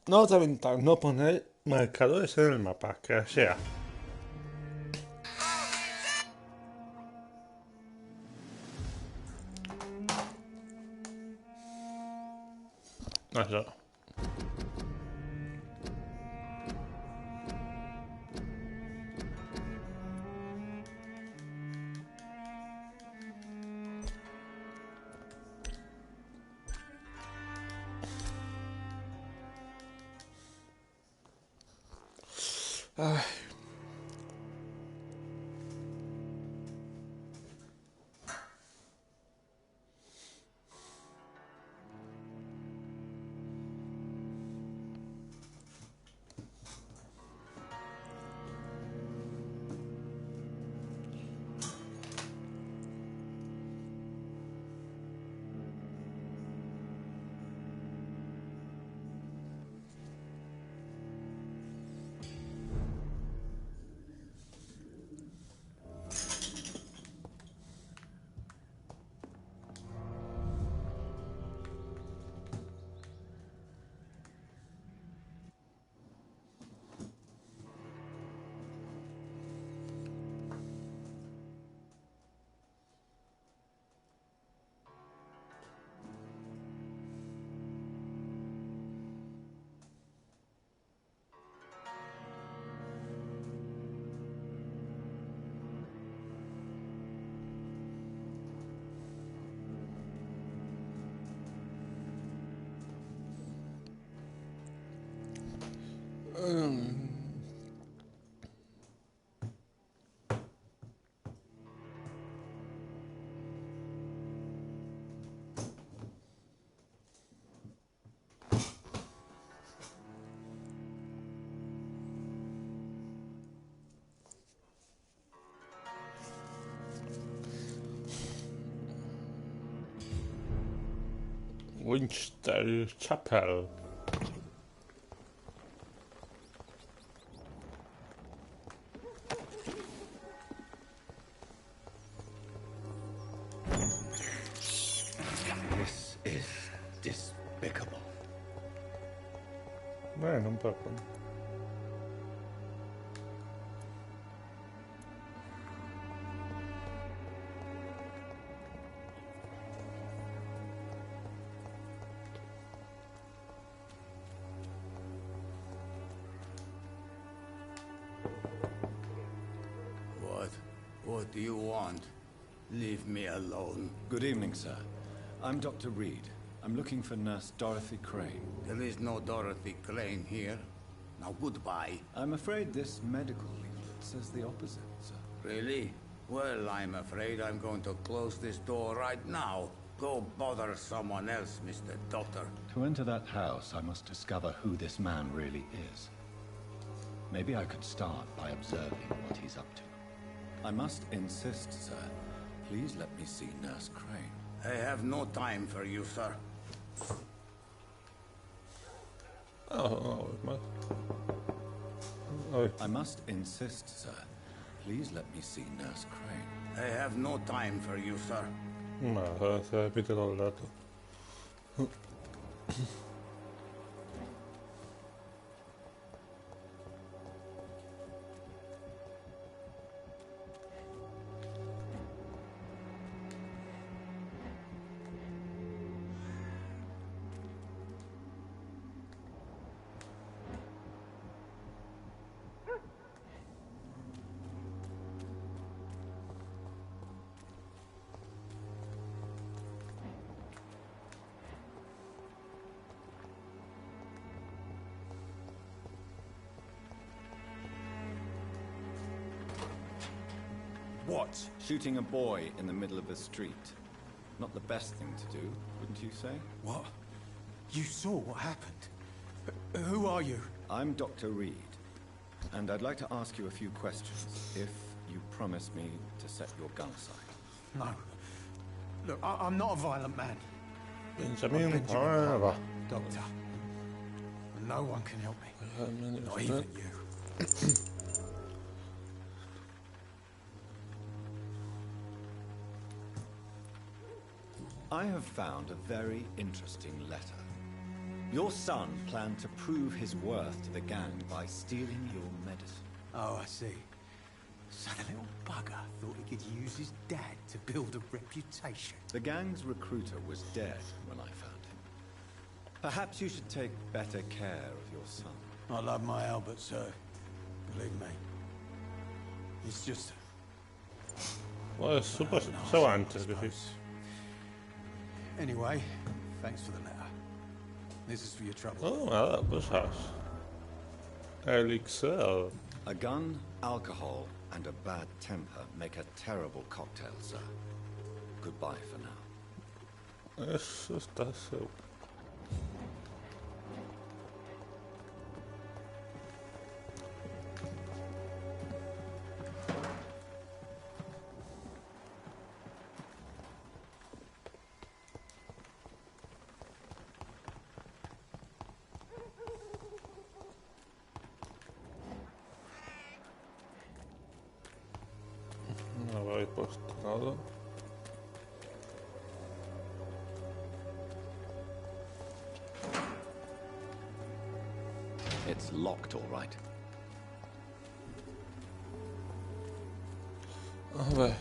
No te aventas, no poner marcadores en el mapa, que sea. Eso. Ay. Winchester Chapel. This is despicable. Bueno, un poco. What do you want? Leave me alone. Good evening, sir. I'm Dr. Reed. I'm looking for Nurse Dorothy Crane. There is no Dorothy Crane here. Now goodbye. I'm afraid this medical leaflet says the opposite, sir. Really? Well, I'm afraid I'm going to close this door right now. Go bother someone else, Mr. Doctor. To enter that house, I must discover who this man really is. Maybe I could start by observing what he's up to. I must insist, sir. Please let me see Nurse Crane. I have no time for you, sir. Oh, oh. I must insist, sir. Please let me see Nurse Crane. I have no time for you, sir. No, se repite todo el rato. What? Shooting a boy in the middle of the street. Not the best thing to do, wouldn't you say? What? You saw what happened? Who are you? I'm Dr. Reed, and I'd like to ask you a few questions, if you promise me to set your gun aside. No. Look, I'm not a violent man. Benjamin, Doctor. And no one can help me. Not even you. I have found a very interesting letter. Your son planned to prove his worth to the gang by stealing your medicine. Oh, I see. So the little bugger thought he could use his dad to build a reputation. The gang's recruiter was dead when I found him. Perhaps you should take better care of your son. I love my Albert, sir. Believe me. It's just... Well, super se va antes, que sí. Anyway, thanks for the letter. This is for your trouble. Oh, nada, cosas. Elixir. A gun, alcohol, and a bad temper make a terrible cocktail, sir. Goodbye for now. Eso está seguro. No lo habéis puesto nada. It's locked, all right. A ver.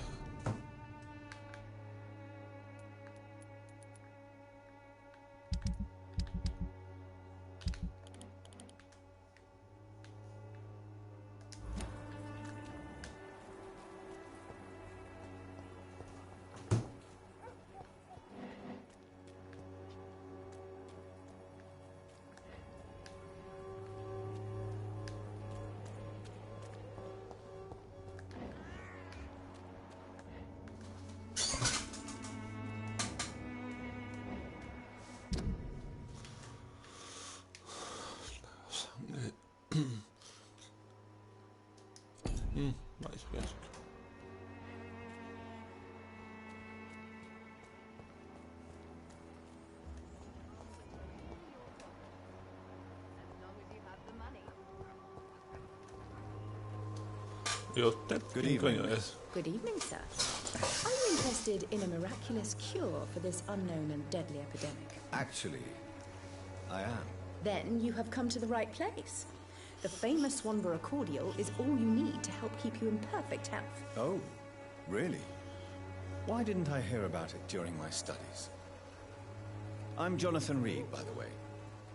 Nice, yes. Good evening, miss. Good evening, sir. Are you interested in a miraculous cure for this unknown and deadly epidemic? Actually, I am. Then you have come to the right place. The famous Swanborough cordial is all you need to help keep you in perfect health. Oh, really? Why didn't I hear about it during my studies? I'm Jonathan Reed, by the way.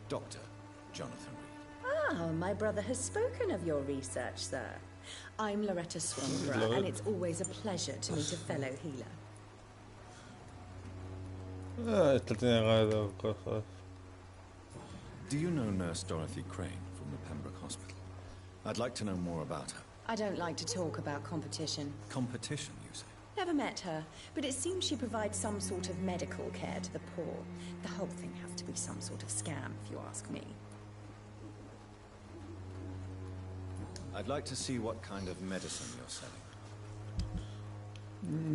Dr. Jonathan Reed. Ah, my brother has spoken of your research, sir. I'm Loretta Swanborough, and it's always a pleasure to meet a fellow healer. Ah, esta tiene ganas de cosas. Do you know Nurse Dorothy Crane from the Pembroke Hospital? I'd like to know more about her. I don't like to talk about competition. Competition, you say? Never met her, but it seems she provides some sort of medical care to the poor. The whole thing has to be some sort of scam, if you ask me. I'd like to see what kind of medicine you're selling.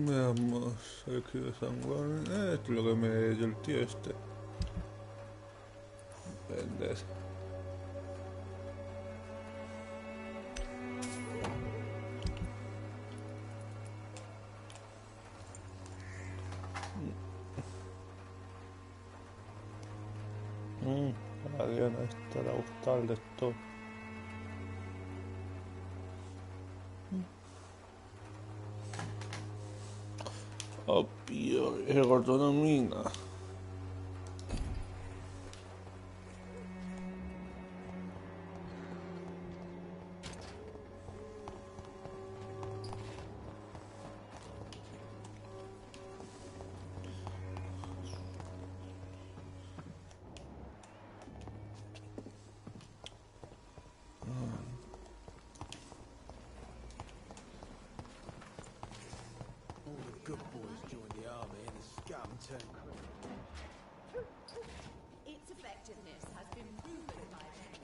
Veamos aquí de San Juan. Esto es lo que me dio el tío este. Vender. A Diana esta le gusta el de esto. Opio, ergonomina. Its effectiveness has been proven by them.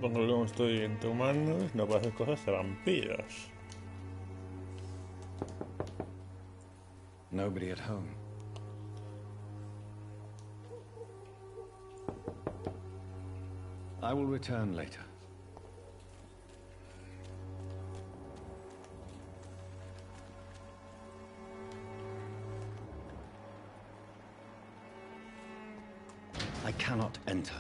Cuando luego estoy entre humanos, no puedo hacer cosas de vampiros. Nobody at home. I will return later. I cannot enter.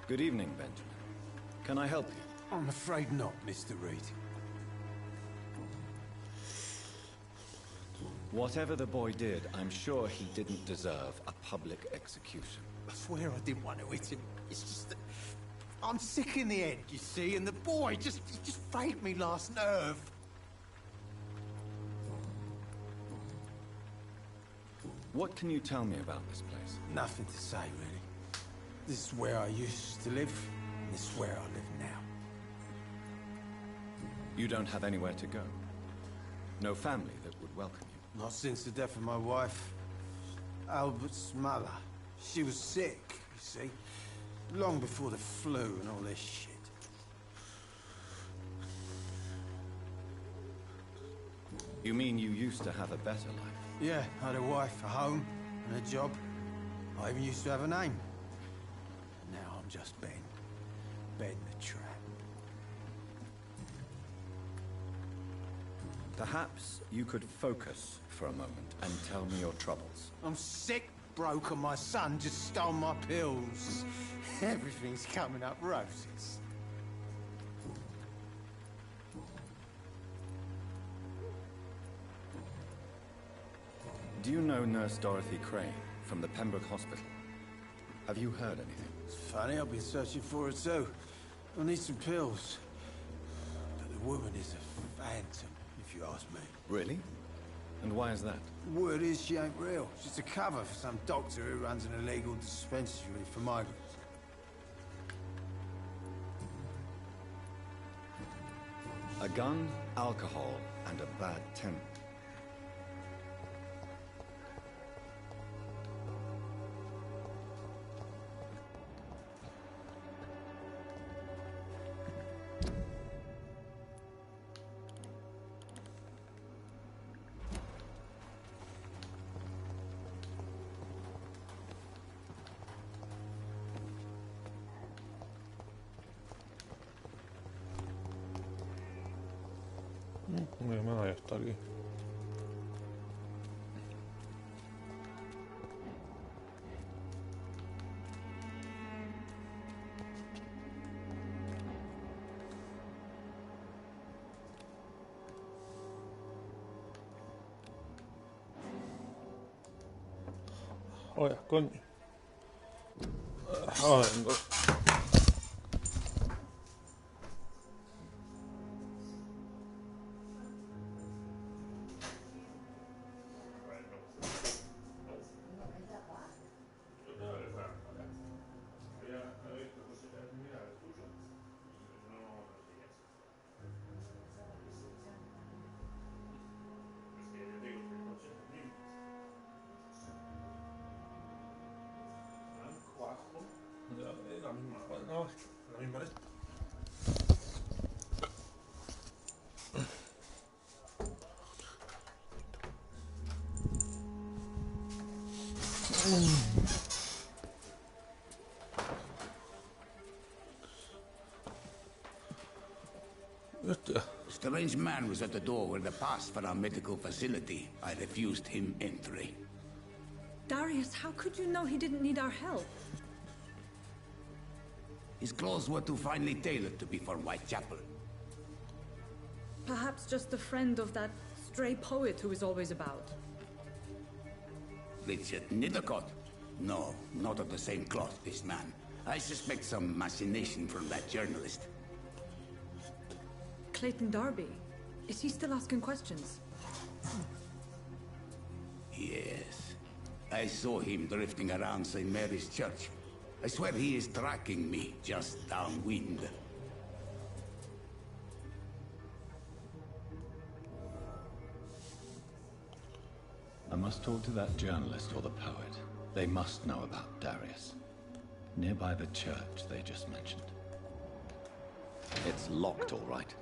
Good evening, Benjamin. Can I help you? I'm afraid not, Mr. Reed. Whatever the boy did, I'm sure he didn't deserve a public execution. I swear I didn't want to hit him. It's just that I'm sick in the head, you see, and the boy he just frayed me last nerve. What can you tell me about this place? Nothing to say, really. This is where I used to live, and this is where I live now. You don't have anywhere to go? No family that would welcome you? Not since the death of my wife, Albert's mother. She was sick, you see. Long before the flu and all this shit. You mean you used to have a better life? Yeah, I had a wife, a home, and a job. I even used to have a name. Now I'm just Ben. Ben the Trap. Perhaps you could focus for a moment and tell me your troubles. I'm sick, broke, and my son just stole my pills. Everything's coming up roses. Do you know Nurse Dorothy Crane from the Pembroke Hospital? Have you heard anything? It's funny, I've been searching for her too. I need some pills. But the woman is a phantom, if you ask me. Really? And why is that? Word is she ain't real. She's a cover for some doctor who runs an illegal dispensary for migrants. A gun, alcohol, and a bad temper. Mi hermana ya está aquí. Oye, coño. Ahora vengo. La misma vez. strange man was at the door with a pass for our medical facility. I refused him entry. Darius, how could you know he didn't need our help? His clothes were too finely tailored to be for Whitechapel. Perhaps just a friend of that stray poet who is always about. Richard Nithercott? No, not of the same cloth, this man. I suspect some machination from that journalist. Clayton Darby. Is he still asking questions? Yes. I saw him drifting around St. Mary's Church. I swear he is tracking me, just downwind. I must talk to that journalist or the poet. They must know about Darius. Nearby the church they just mentioned. It's locked, all right.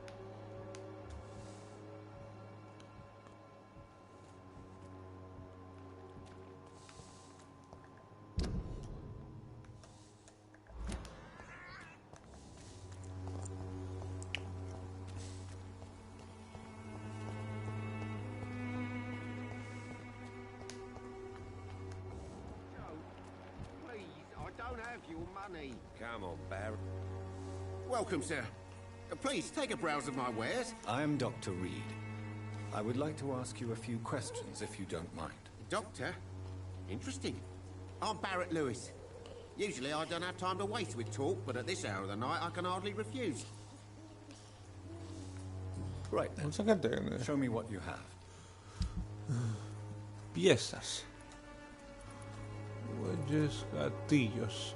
Come on, Barry. Welcome, sir. Please, take a browse of my wares. I am Dr. Reed. I would like to ask you a few questions, if you don't mind. Doctor? Interesting. I'm Barrett Lewis. Usually I don't have time to waste with talk, but at this hour of the night I can hardly refuse. Right then. Vamos a tener Show me what you have. piezas. Bueyes, gatillos.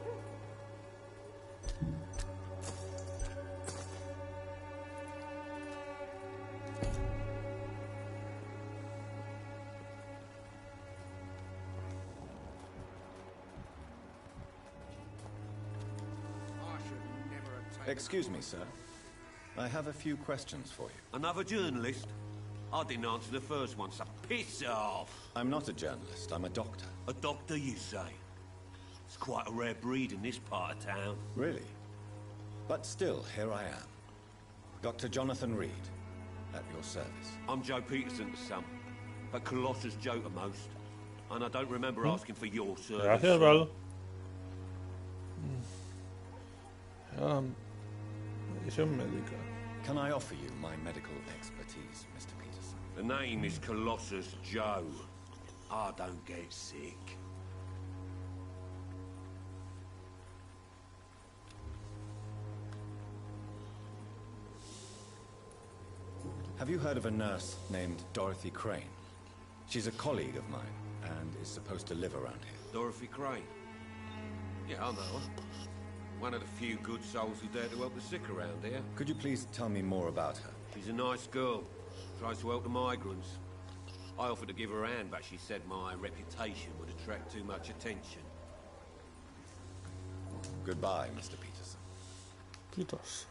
Excuse me, sir. I have a few questions for you. Another journalist? I didn't answer the first one, so piss off! I'm not a journalist, I'm a doctor. A doctor, you say? It's quite a rare breed in this part of town. Really? But still, here I am. Dr. Jonathan Reed, at your service. I'm Joe Peterson's son, but Colossus Joe to most. And I don't remember asking for your service. Gracias, Val. Medicina médica. Can I offer you my medical expertise, Mr. Peterson? The name is Colossus Joe. I don't get sick. Have you heard of a nurse named Dorothy Crane? She's a colleague of mine, and is supposed to live around here. Dorothy Crane? Yeah, I know her. One of the few good souls who dare to help the sick around here. Could you please tell me more about her? She's a nice girl. Tries to help the migrants. I offered to give her a hand, but she said my reputation would attract too much attention. Goodbye, Mr. Peterson. Pitos.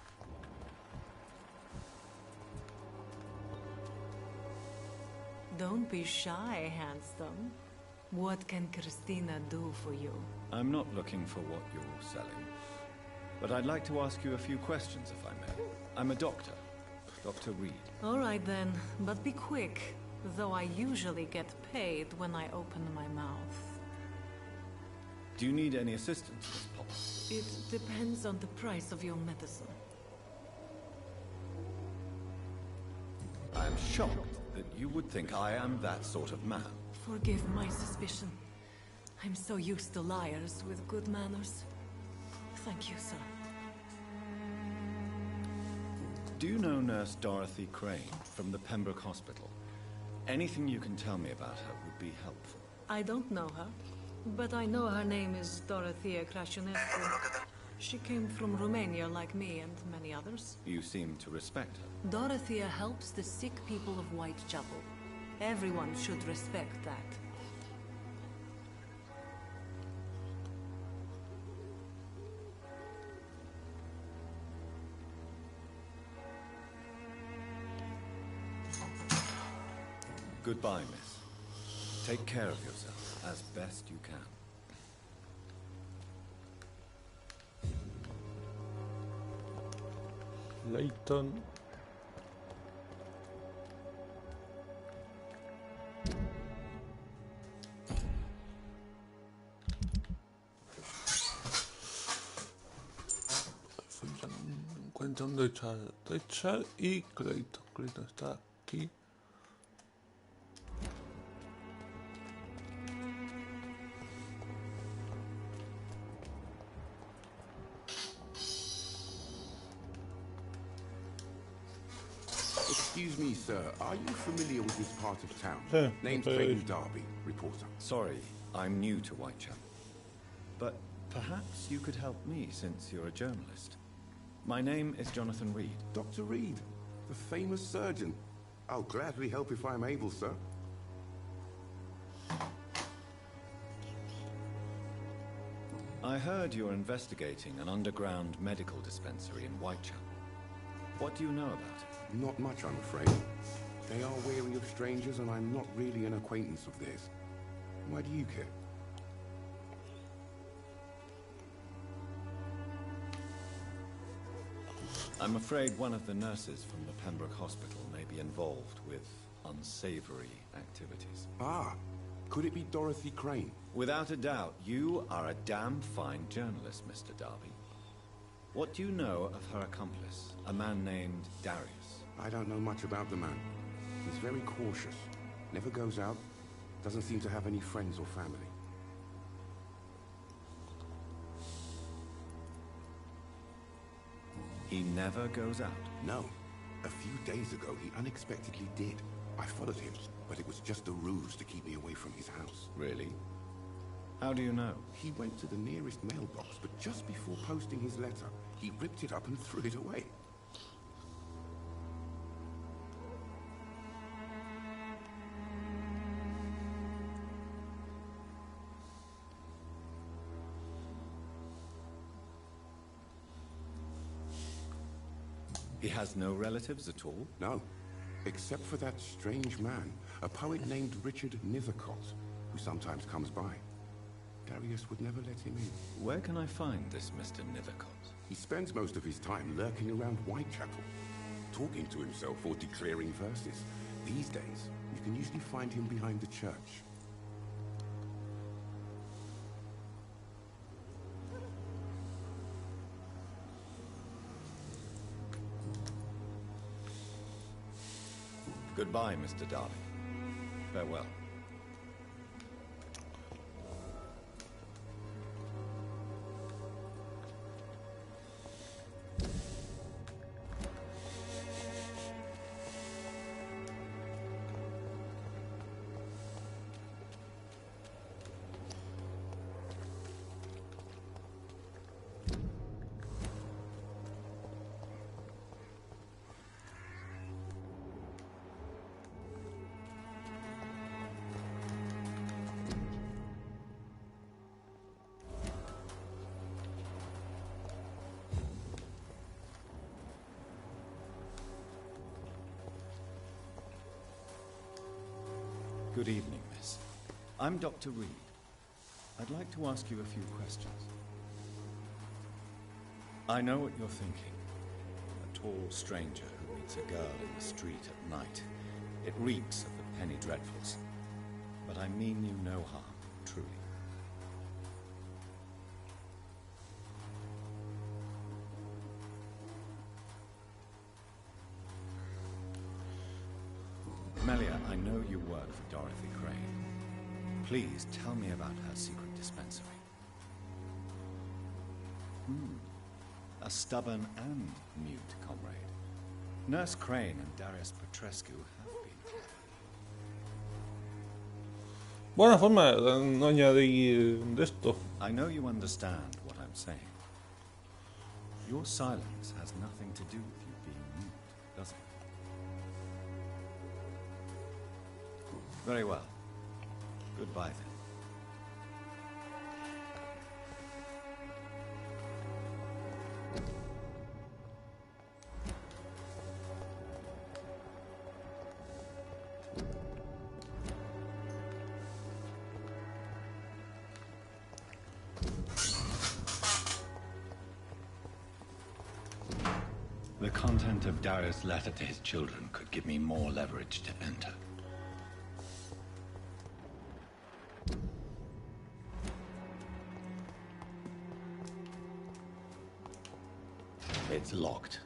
Don't be shy, handsome. What can Christina do for you? I'm not looking for what you're selling, but I'd like to ask you a few questions, if I may. I'm a doctor, Dr. Reed. All right then, but be quick, though I usually get paid when I open my mouth. Do you need any assistance, Miss Popper? It depends on the price of your medicine. I am shocked that you would think I am that sort of man. Forgive my suspicion. I'm so used to liars with good manners. Thank you, sir. Do you know Nurse Dorothy Crane from the Pembroke Hospital? Anything you can tell me about her would be helpful. I don't know her, but I know her name is Dorothea Crasionescu. She came from Romania like me and many others. You seem to respect her. Dorothea helps the sick people of Whitechapel. Everyone should respect that. Goodbye, miss. Take care of yourself as best you can. Layton. botón de echar y crédito. Crédito está aquí. Excuse me, sir. Are you familiar with this part of town? Sí, Name's Clayton Darby, reporter. Sorry, I'm new to Whitechapel. But perhaps you could help me since you're a journalist. My name is Jonathan Reed. Dr. Reed, the famous surgeon. I'll gladly help if I'm able, sir. I heard you're investigating an underground medical dispensary in Whitechapel. What do you know about it? Not much, I'm afraid. They are wary of strangers, and I'm not really an acquaintance of theirs. Why do you care? I'm afraid one of the nurses from the Pembroke Hospital may be involved with unsavory activities. Ah, could it be Dorothy Crane? Without a doubt, you are a damn fine journalist, Mr. Darby. What do you know of her accomplice, a man named Darius? I don't know much about the man. He's very cautious. Never goes out. Doesn't seem to have any friends or family. He never goes out? No. A few days ago, he unexpectedly did. I followed him, but it was just a ruse to keep me away from his house. Really? How do you know? He went to the nearest mailbox, but just before posting his letter, he ripped it up and threw it away. He has no relatives at all? No, except for that strange man, a poet named Richard Nethercott, who sometimes comes by. Darius would never let him in. Where can I find this Mr. Nethercott? He spends most of his time lurking around Whitechapel, talking to himself or declaring verses. These days, you can usually find him behind the church. Goodbye, Mr. Darby. Farewell. Good evening, miss. I'm Dr. Reed. I'd like to ask you a few questions. I know what you're thinking. A tall stranger who meets a girl in the street at night. It reeks of the penny dreadfuls. But I mean you no harm, truly. Melia, I know you work for Dorothy Crane. Please tell me about her secret dispensary. A stubborn and mute comrade. Nurse Crane and Darius Petrescu have been clever. Buena forma de no añadir de esto. I know you understand what I'm saying. Your silence has nothing to do with you being mute, does it? Very well. Goodbye, then. The content of Darius' letter to his children could give me more leverage to enter. It's locked.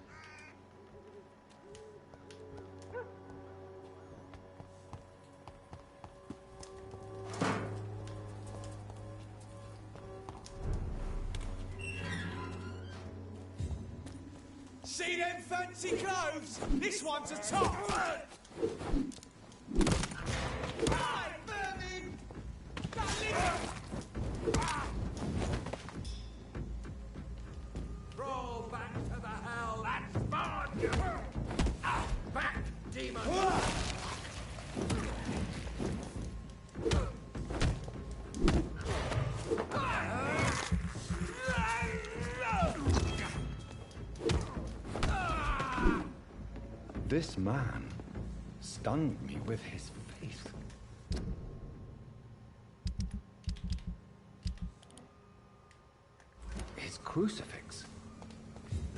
See them fancy clothes? This one's a top. Right, vermin! Roll back to the hell, that's fun! Back, demon! This man stunned me with his face. His crucifix.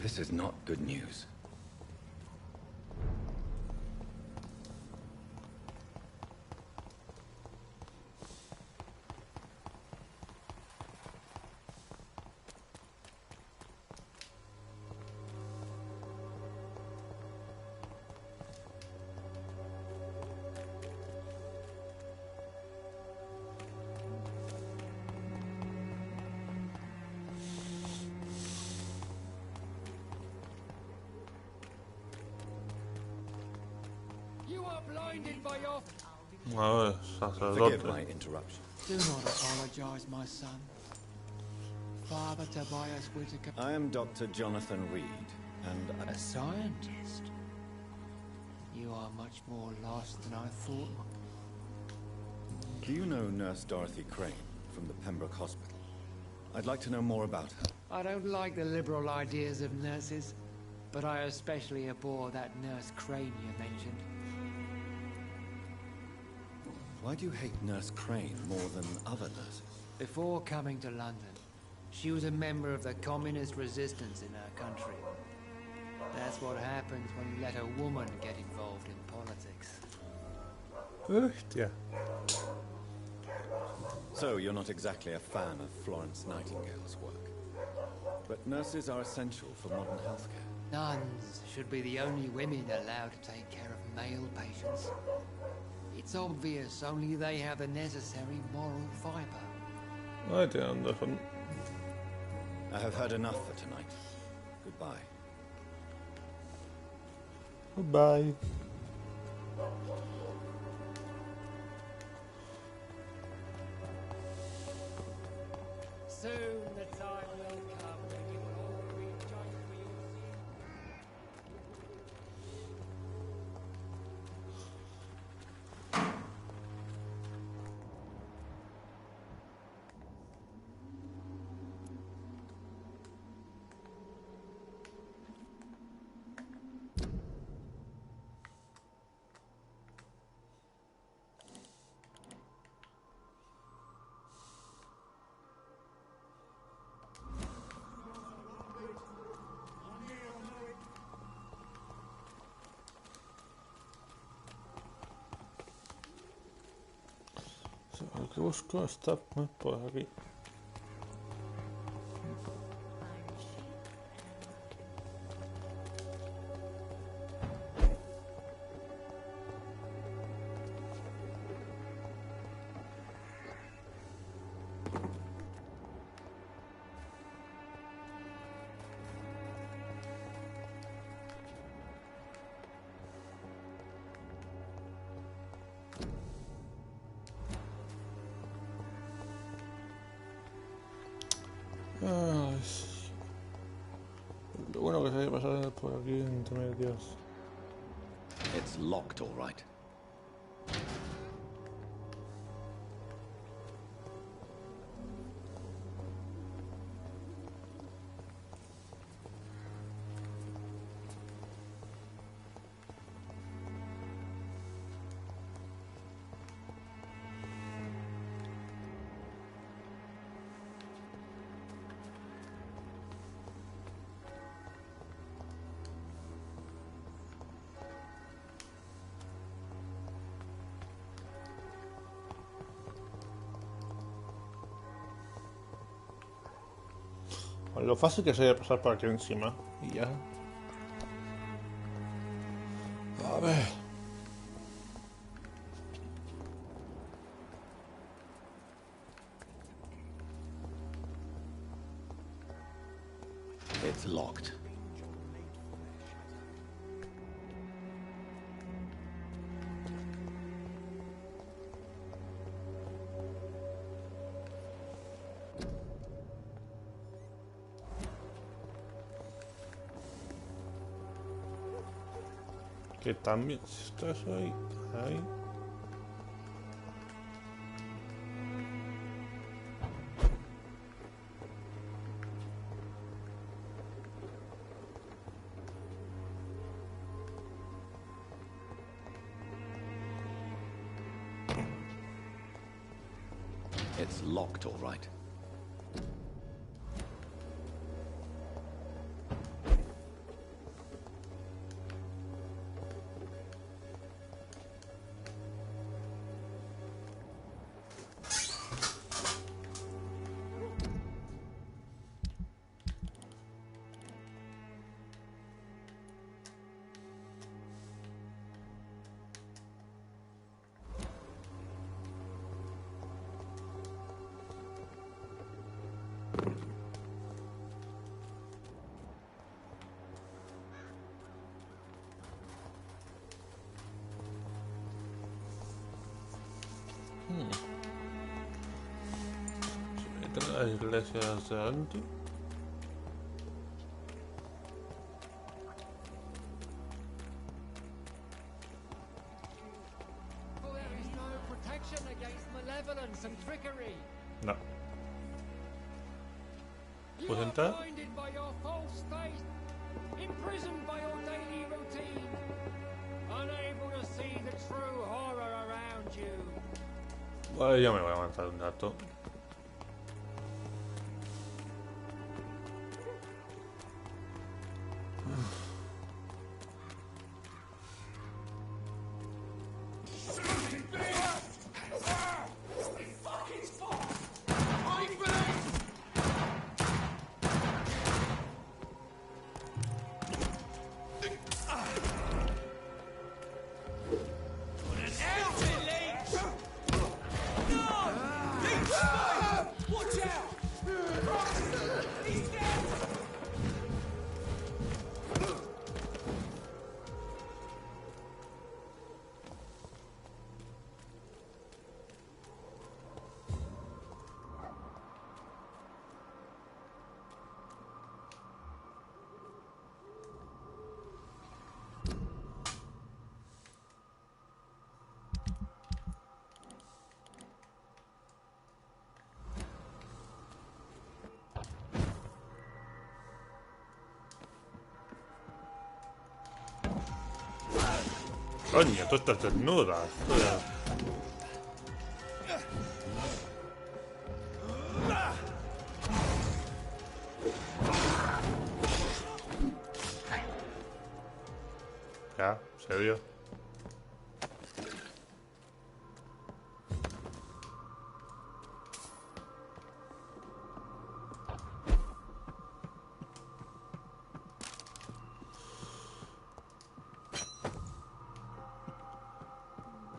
This is not good news. A ver, Forgive my sacerdote. interruption. Do not apologize, my son. Father Tobias Whitaker. I am Dr. Jonathan Reed, and A scientist? You are much more lost than I thought. do you know Nurse Dorothy Crane from the Pembroke Hospital? I'd like to know more about her. I don't like the liberal ideas of nurses, but I especially abhor that Nurse Crane you mentioned. Why do you hate Nurse Crane more than other nurses? Before coming to London, she was a member of the communist resistance in her country. That's what happens when you let a woman get involved in politics. Echt, ja. So you're not exactly a fan of Florence Nightingale's work. But nurses are essential for modern healthcare. Nuns should be the only women allowed to take care of male patients. It's obvious only they have the necessary moral fiber. Nej, det är Andersson. I have heard enough for tonight. Goodbye. Goodbye. Soon the time will come when you will all rejoice for your sins. Se hay que buscar esta por aquí. Ay, lo bueno que se haya pasado por aquí entre medias. It's locked, all right. Lo fácil que sería pasar por aquí encima. Y ya. A ver. It's locked. Que también, si estás ahí, ahí. It's locked, all right. Las iglesias de antes. No. ¿Puedes entrar? Bueno, ya me voy a avanzar un rato. Coño, tú estás desnuda. Ya, se vio.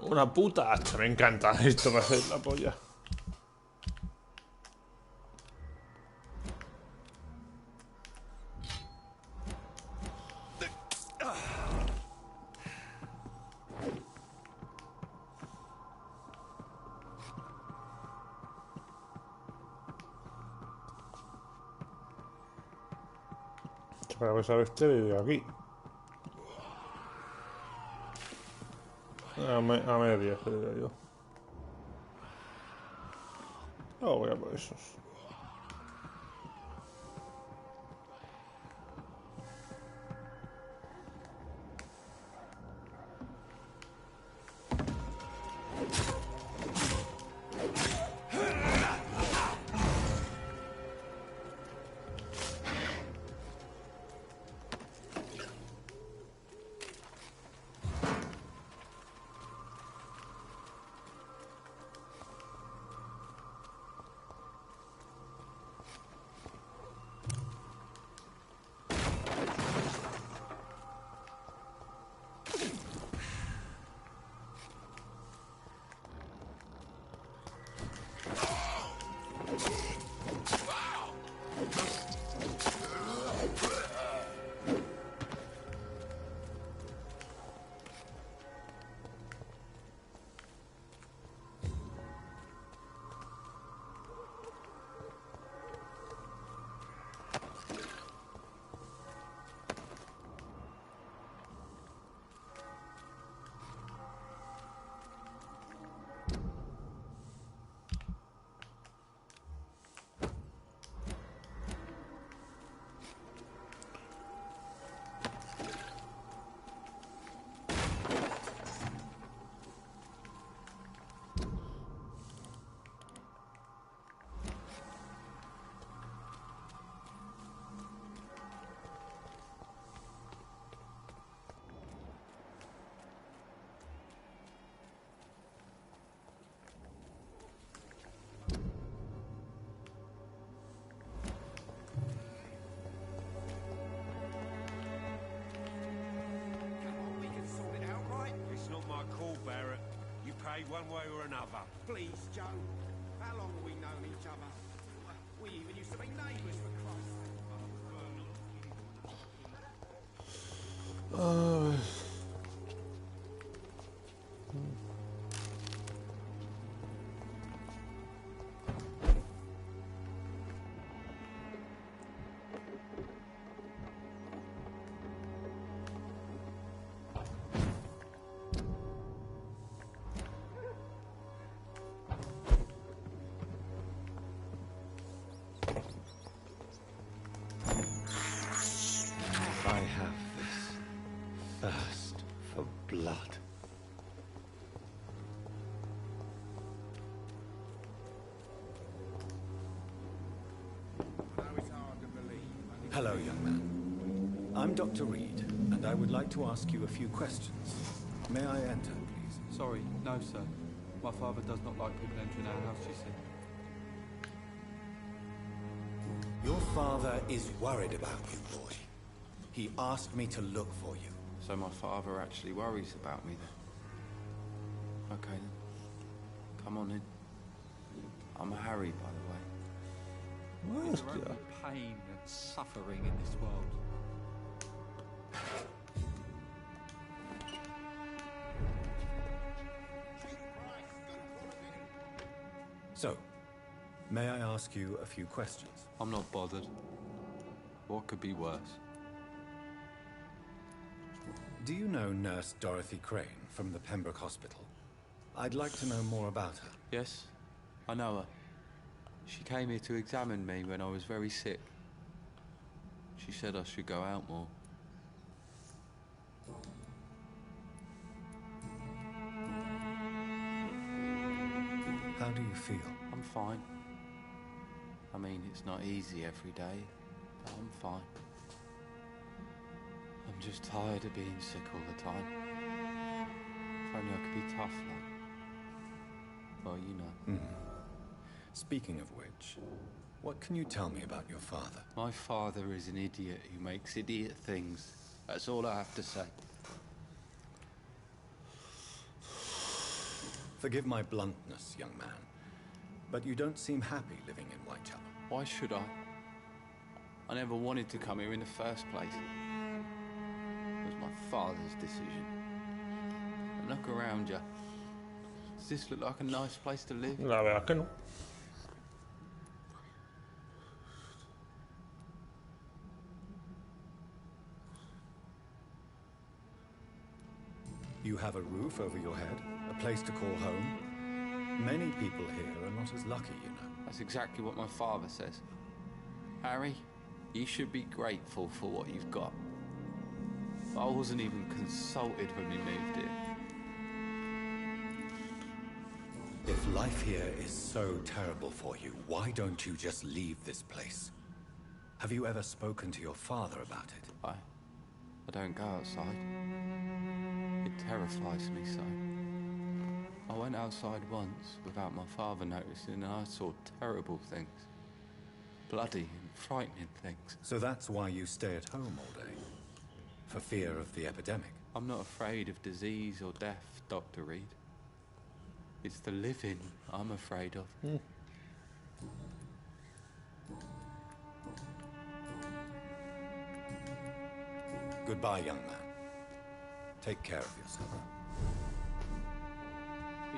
Una puta hacha, me encanta esto, me hace la polla. Para pasar este vídeo aquí. A medias, diría yo. No voy a por esos. say one way or another. Please, Joe. How long have we known each other? We even used to be neighbours, for Christ's sake. I have this thirst for blood. Hello, young man. I'm Dr. Reed, and I would like to ask you a few questions. May I enter, please? Sorry, no, sir. My father does not like people entering our house, you see. Your father is worried about you, boy. He asked me to look for you. So my father actually worries about me then? Okay then. Come on in. I'm Harry, by the way. Is there only pain and suffering in this world? So, may I ask you a few questions? I'm not bothered. What could be worse? Do you know Nurse Dorothy Crane from the Pembroke Hospital? I'd like to know more about her. Yes, I know her. She came here to examine me when I was very sick. She said I should go out more. How do you feel? I'm fine. I mean, it's not easy every day, but I'm fine. I'm just tired of being sick all the time. If only I could be tough, like. Well, you know. Speaking of which, what can you tell me about your father? My father is an idiot who makes idiot things. That's all I have to say. Forgive my bluntness, young man, but you don't seem happy living in Whitechapel. Why should I? I never wanted to come here in the first place. It was my father's decision. And look around you. Does this look like a nice place to live? La verdad que no. You have a roof over your head, a place to call home. Many people here are not as lucky, you know. That's exactly what my father says. Harry, you should be grateful for what you've got. I wasn't even consulted when we moved here. If life here is so terrible for you, why don't you just leave this place? Have you ever spoken to your father about it? I don't go outside. It terrifies me so. I went outside once without my father noticing and I saw terrible things. Bloody and frightening things. So that's why you stay at home all day? For fear of the epidemic? I'm not afraid of disease or death, Dr. Reed. It's the living I'm afraid of. Goodbye, young man. Take care of yourself.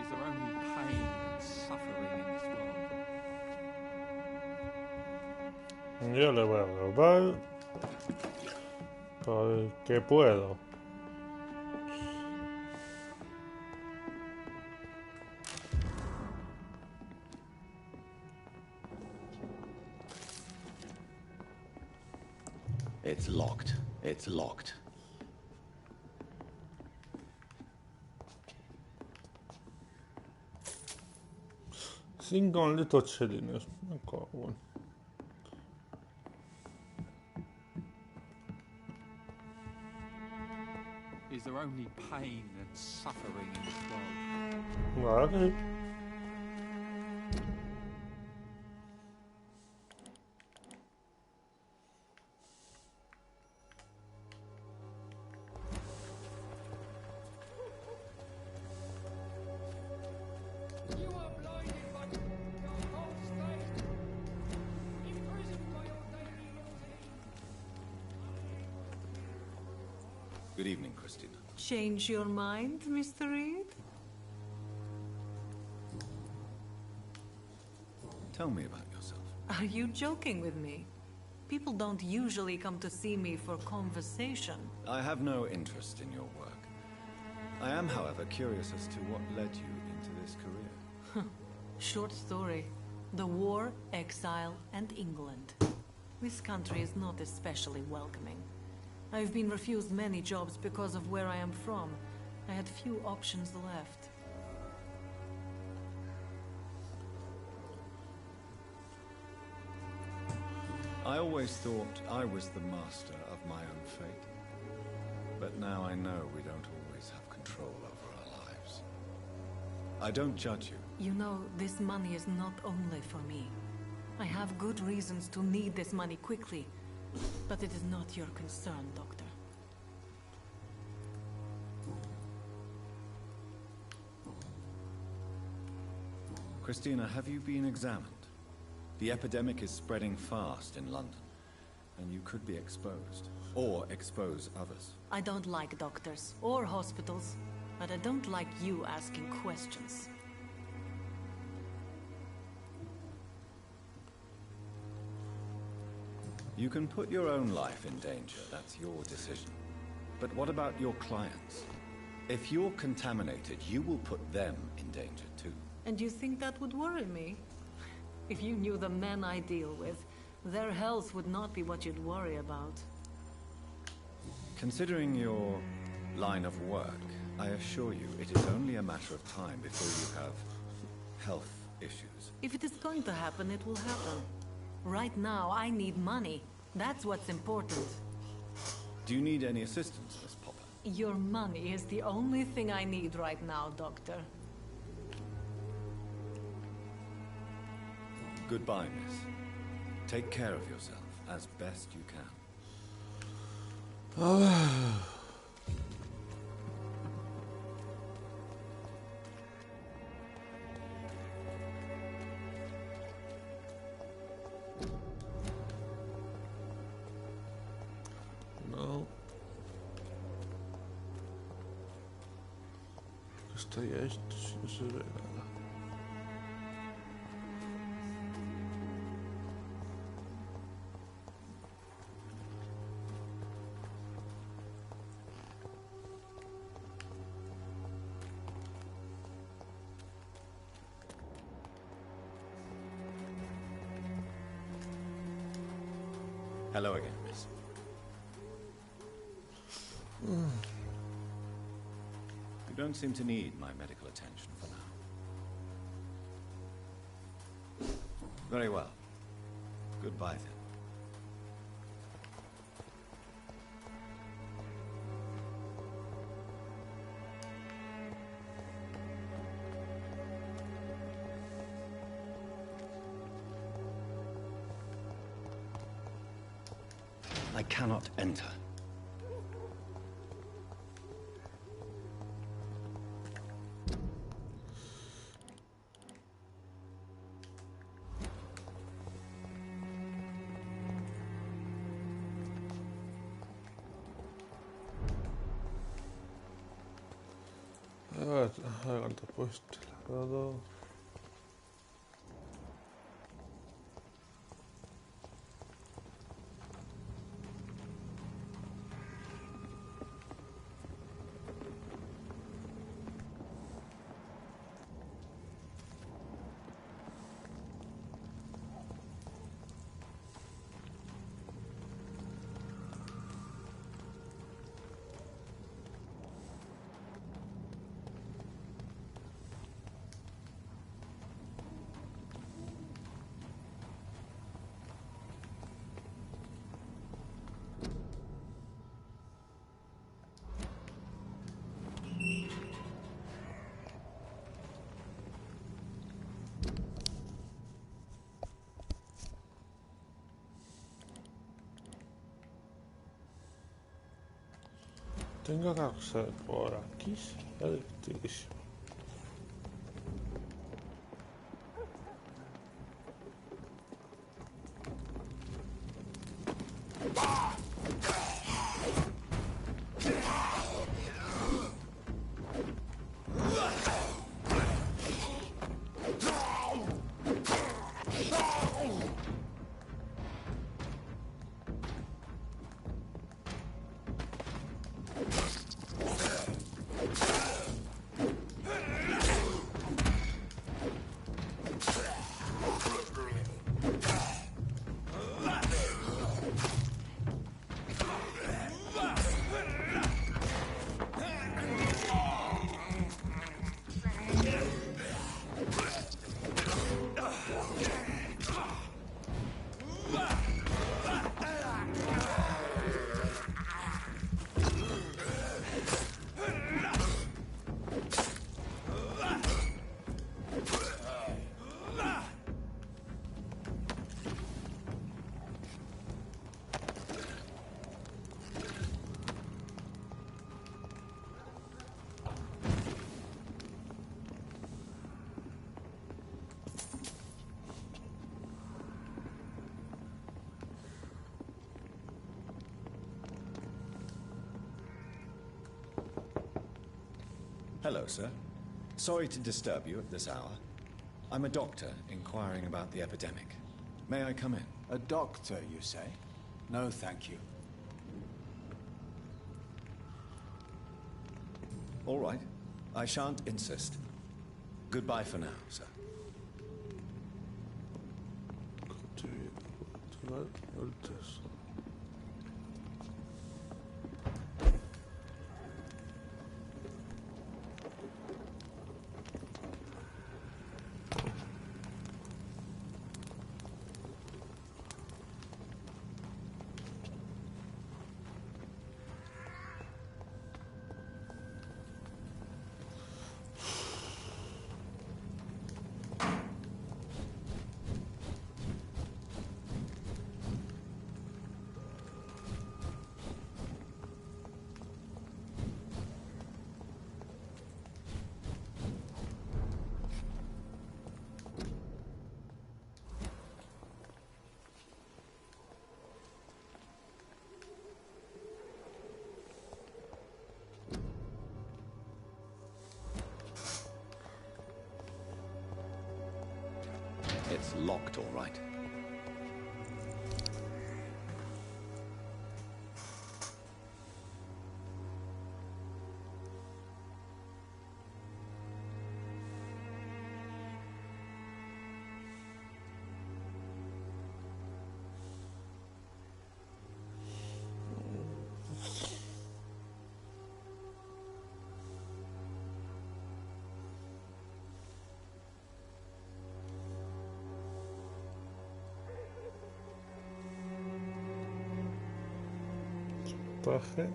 Is there only pain and suffering in this world? Yo le voy a robar porque puedo. It's locked. It's locked. Cinco litocellines. Ancora uno. Is there only pain and suffering in this world? Guarda che... Good evening, Christina. Change your mind, Mr. Reed? Tell me about yourself. Are you joking with me? People don't usually come to see me for conversation. I have no interest in your work. I am, however, curious as to what led you into this career. Short story. The war, exile, and England. This country is not especially welcoming. I've been refused many jobs because of where I am from. I had few options left. I always thought I was the master of my own fate. But now I know we don't always have control over our lives. I don't judge you. You know, this money is not only for me. I have good reasons to need this money quickly, but it is not your concern, Doctor. Christina, have you been examined? The epidemic is spreading fast in London, and you could be exposed, or expose others. I don't like doctors or hospitals, but I don't like you asking questions. You can put your own life in danger, that's your decision. But what about your clients? If you're contaminated, you will put them in danger too. And you think that would worry me? If you knew the men I deal with, their health would not be what you'd worry about. Considering your line of work, I assure you it is only a matter of time before you have health issues. If it is going to happen, it will happen. Right now, I need money. That's what's important. Do you need any assistance, Miss Popper? Your money is the only thing I need right now, Doctor. Goodbye, miss. Take care of yourself as best you can. No. Estoy a esto, si no se ve nada. Hello again, miss. You don't seem to need my medical attention for now. Very well. Goodbye then. I cannot enter. Hagan post lado. Tengo que hacer por aquí, adictísimo. Hello, sir. Sorry to disturb you at this hour. I'm a doctor inquiring about the epidemic. May I come in? A doctor, you say? No, thank you. All right. I shan't insist. Goodbye for now, sir. Activar el test. It's locked, all right. Traje.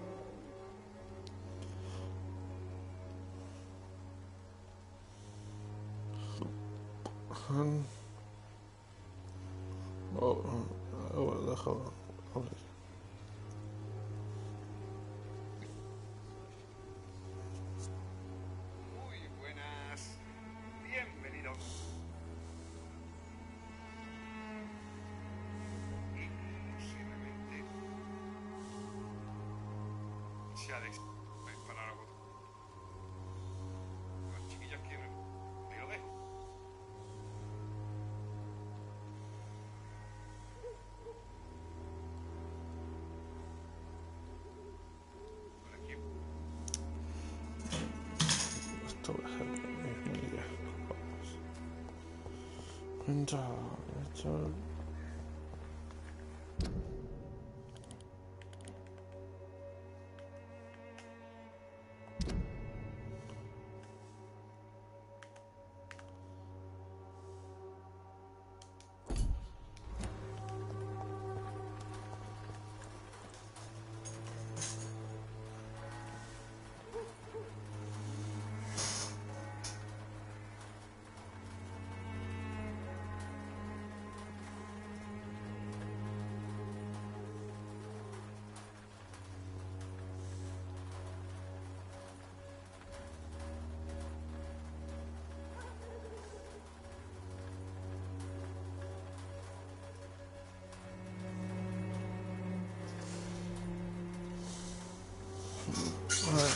Déjalo. A ver. Muy buenas. Bienvenidos. Y posiblemente sea de para algo. Las chiquillas quieren. Te lo dejo. Esto va a ser muy bien. Entra.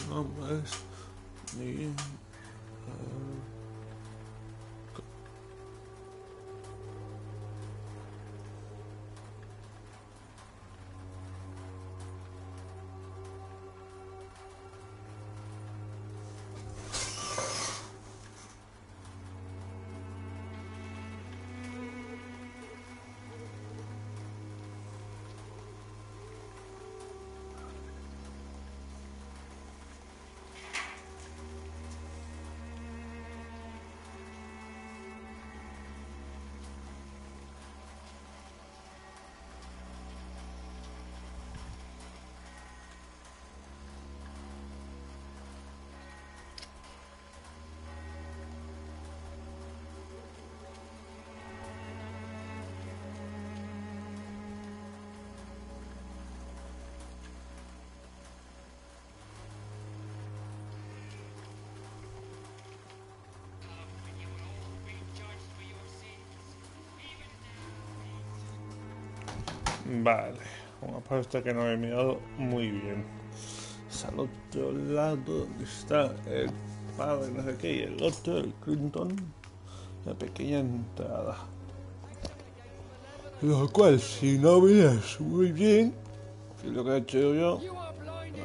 No es ni Vale, una parte que no he mirado muy bien. Es al otro lado donde está el padre, no sé qué, y el otro, el Clinton, una pequeña entrada. Lo cual, si no miras muy bien, que es lo que he hecho yo,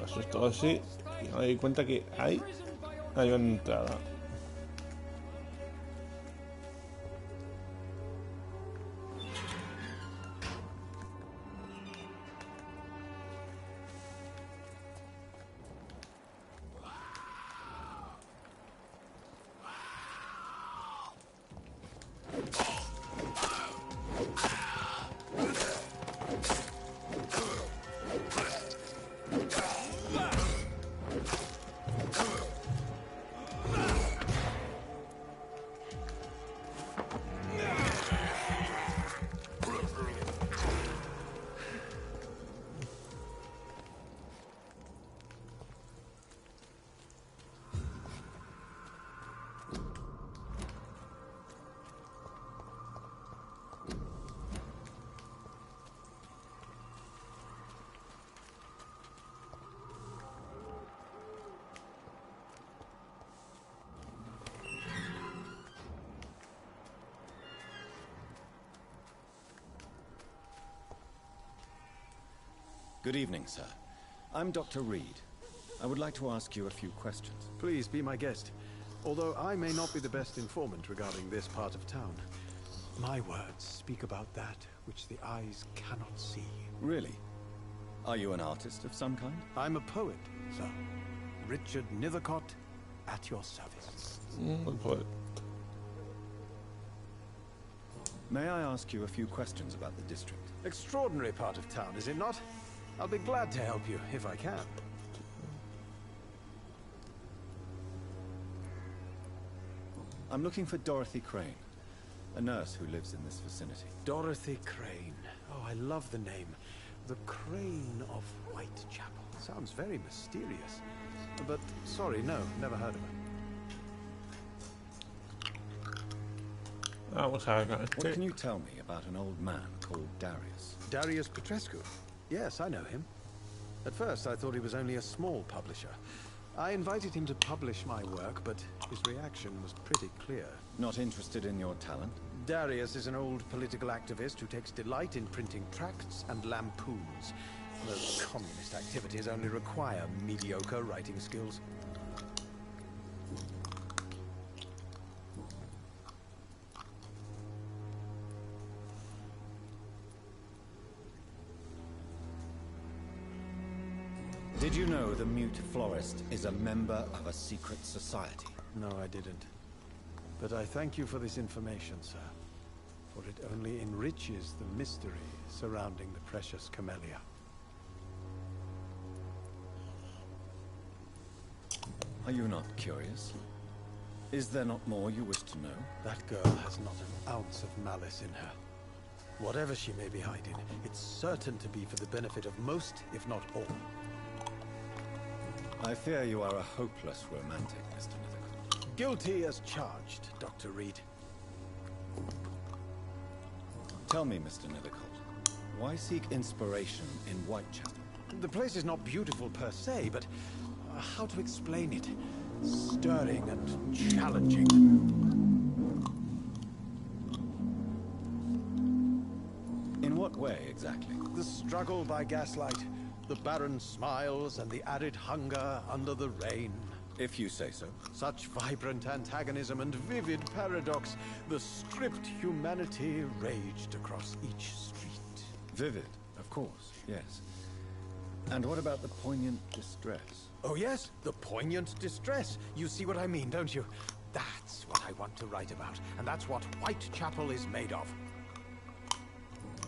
eso es todo así, y me doy cuenta que hay una entrada. Good evening, sir. I'm Dr. Reed. I would like to ask you a few questions. Please be my guest. Although I may not be the best informant regarding this part of town, my words speak about that which the eyes cannot see. Really? Are you an artist of some kind? I'm a poet, sir. Richard Nethercott, at your service. A poet. May I ask you a few questions about the district? Extraordinary part of town, is it not? I'll be glad to help you, if I can. I'm looking for Dorothy Crane, a nurse who lives in this vicinity. Dorothy Crane. Oh, I love the name. The Crane of Whitechapel. Sounds very mysterious. But, sorry, no, never heard of her. What can you tell me about an old man called Darius? Darius Petrescu? Yes, I know him. At first, I thought he was only a small publisher. I invited him to publish my work, but his reaction was pretty clear. Not interested in your talent? Darius is an old political activist who takes delight in printing tracts and lampoons. Those communist activities only require mediocre writing skills. Did you know the Mute Florist is a member of a secret society? No, I didn't. But I thank you for this information, sir. For it only enriches the mystery surrounding the precious camellia. Are you not curious? Is there not more you wish to know? That girl has not an ounce of malice in her. Whatever she may be hiding, it's certain to be for the benefit of most, if not all. I fear you are a hopeless romantic, Mr. Nethercott. Guilty as charged, Dr. Reed. Tell me, Mr. Nethercott, why seek inspiration in Whitechapel? The place is not beautiful per se, but how to explain it? Stirring and challenging. In what way, exactly? The struggle by gaslight, the barren smiles and the arid hunger under the rain. If you say so. Such vibrant antagonism and vivid paradox, the stripped humanity raged across each street. Vivid, of course, yes. And what about the poignant distress? Oh yes, the poignant distress. You see what I mean, don't you? That's what I want to write about, and that's what Whitechapel is made of.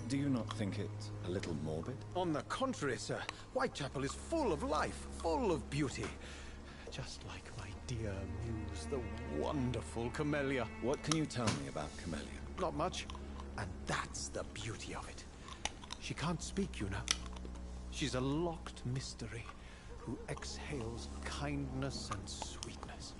Do you not think it a little morbid? On the contrary, sir. Whitechapel is full of life, full of beauty. Just like my dear muse, the wonderful Camellia. What can you tell me about Camellia? Not much. And that's the beauty of it. She can't speak, you know. She's a locked mystery who exhales kindness and sweetness.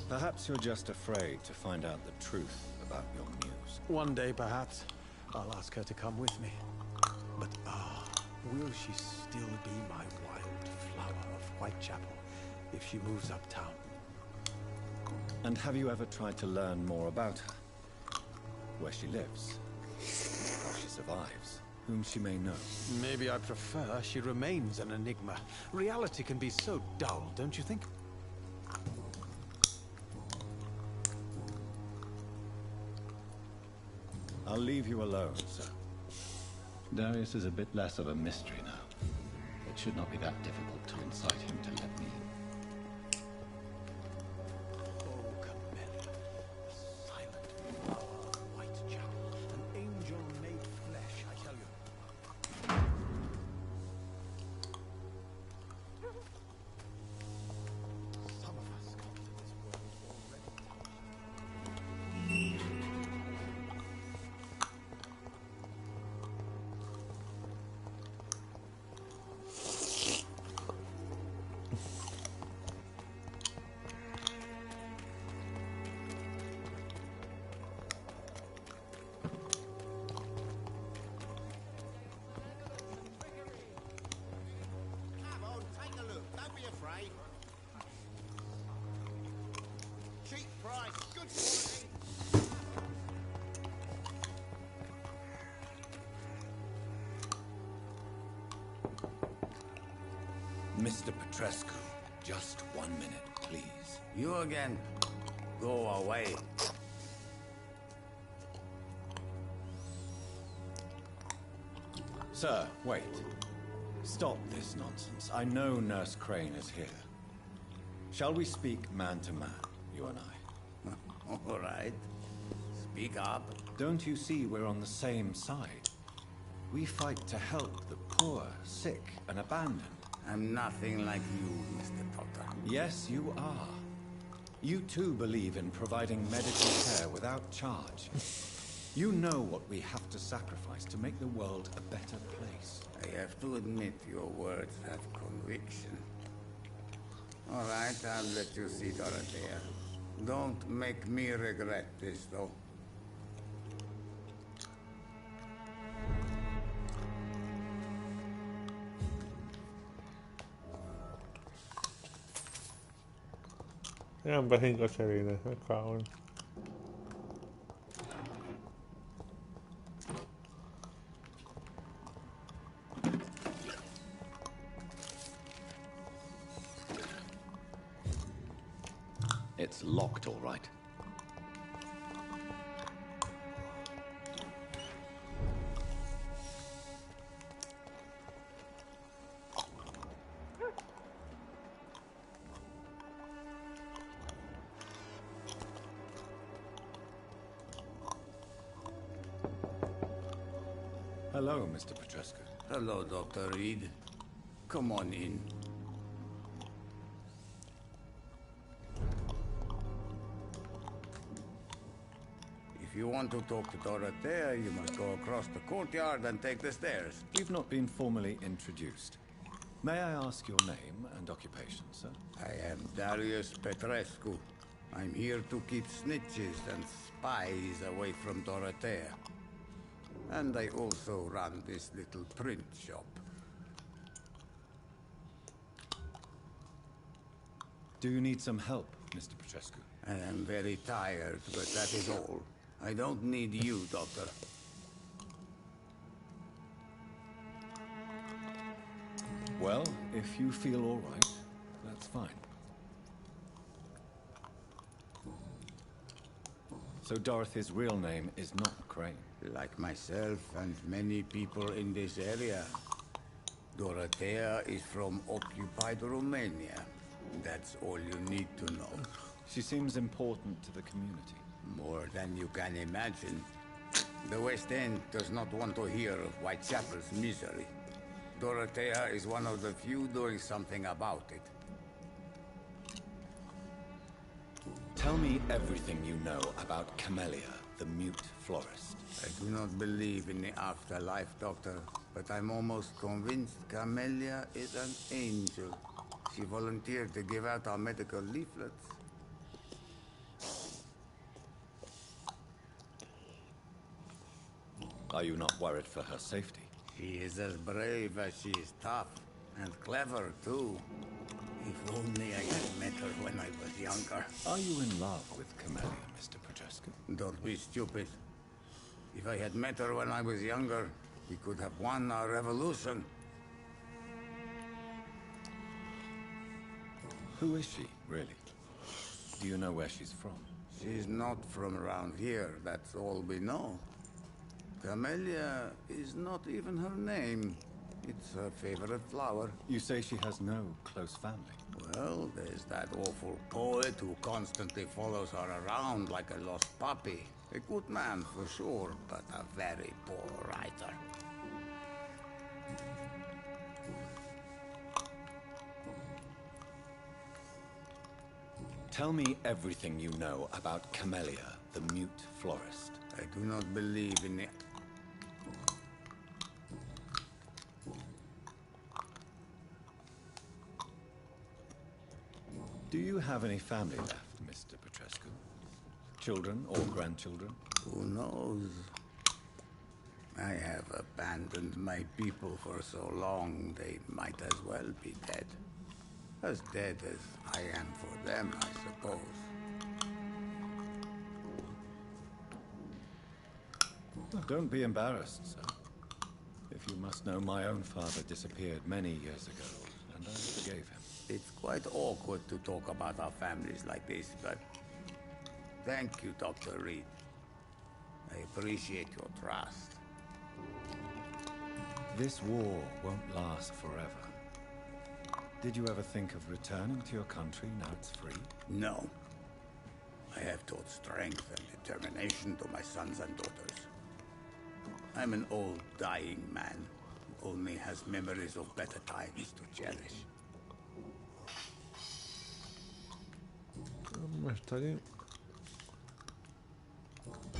Perhaps you're just afraid to find out the truth about your muse. One day, perhaps, I'll ask her to come with me. But Will she still be my wild flower of Whitechapel if she moves uptown? And have you ever tried to learn more about her? Where she lives? How she survives? Whom she may know? Maybe I prefer she remains an enigma. Reality can be so dull, don't you think? I'll leave you alone, sir. Darius is a bit less of a mystery now. It should not be that difficult to incite him to let me in. Mr. Petrescu, just 1 minute, please. You again? Go away. Sir, wait. Stop this nonsense. I know Nurse Crane is here. Shall we speak man to man, you and I? All right. Speak up. Don't you see we're on the same side? We fight to help the poor, sick, and abandoned. I'm nothing like you, Mr. Doctor. Yes, you are. You too believe in providing medical care without charge. You know what we have to sacrifice to make the world a better place. I have to admit your words have conviction. All right, I'll let you see Dorothea. Don't make me regret this, though. Ambas 5 serinas, me cago en... It's locked, all right. Hello, Mr. Petrescu. Hello, Dr. Reed. Come on in. If you want to talk to Dorothea, you must go across the courtyard and take the stairs. We've not been formally introduced. May I ask your name and occupation, sir? I am Darius Petrescu. I'm here to keep snitches and spies away from Dorothea. And I also run this little print shop. Do you need some help, Mr. Petrescu? I am very tired, but that is all. I don't need you, Doctor. Well, if you feel all right, that's fine. So Dorothy's real name is not Crane? Like myself and many people in this area. Dorothea is from occupied Romania. That's all you need to know. She seems important to the community. More than you can imagine. The West End does not want to hear of Whitechapel's misery. Dorothea is one of the few doing something about it. Tell me everything you know about Camellia, the mute florist. I do not believe in the afterlife, Doctor, but I'm almost convinced Camellia is an angel. She volunteered to give out our medical leaflets. Are you not worried for her safety? She is as brave as she is tough, and clever too. If only I had met her when I was younger. Are you in love with Camellia, Mr. Petrescu? Don't be stupid. If I had met her when I was younger, we could have won our revolution. Who is she, really? Do you know where she's from? She's not from around here, that's all we know. Camellia is not even her name. It's her favorite flower. You say she has no close family? Well, there's that awful poet who constantly follows her around like a lost puppy. A good man for sure, but a very poor writer. Tell me everything you know about Camellia, the mute florist. I do not believe in the... Do you have any family left, Mr. Petrescu? Children or grandchildren? Who knows? I have abandoned my people for so long, they might as well be dead. As dead as I am for them, I suppose. Don't be embarrassed, sir. If you must know, my own father disappeared many years ago, and I forgave him. It's quite awkward to talk about our families like this, but... Thank you, Dr. Reed. I appreciate your trust. This war won't last forever. Did you ever think of returning to your country now it's free? No. I have taught strength and determination to my sons and daughters. I'm an old, dying man who only has memories of better times to cherish.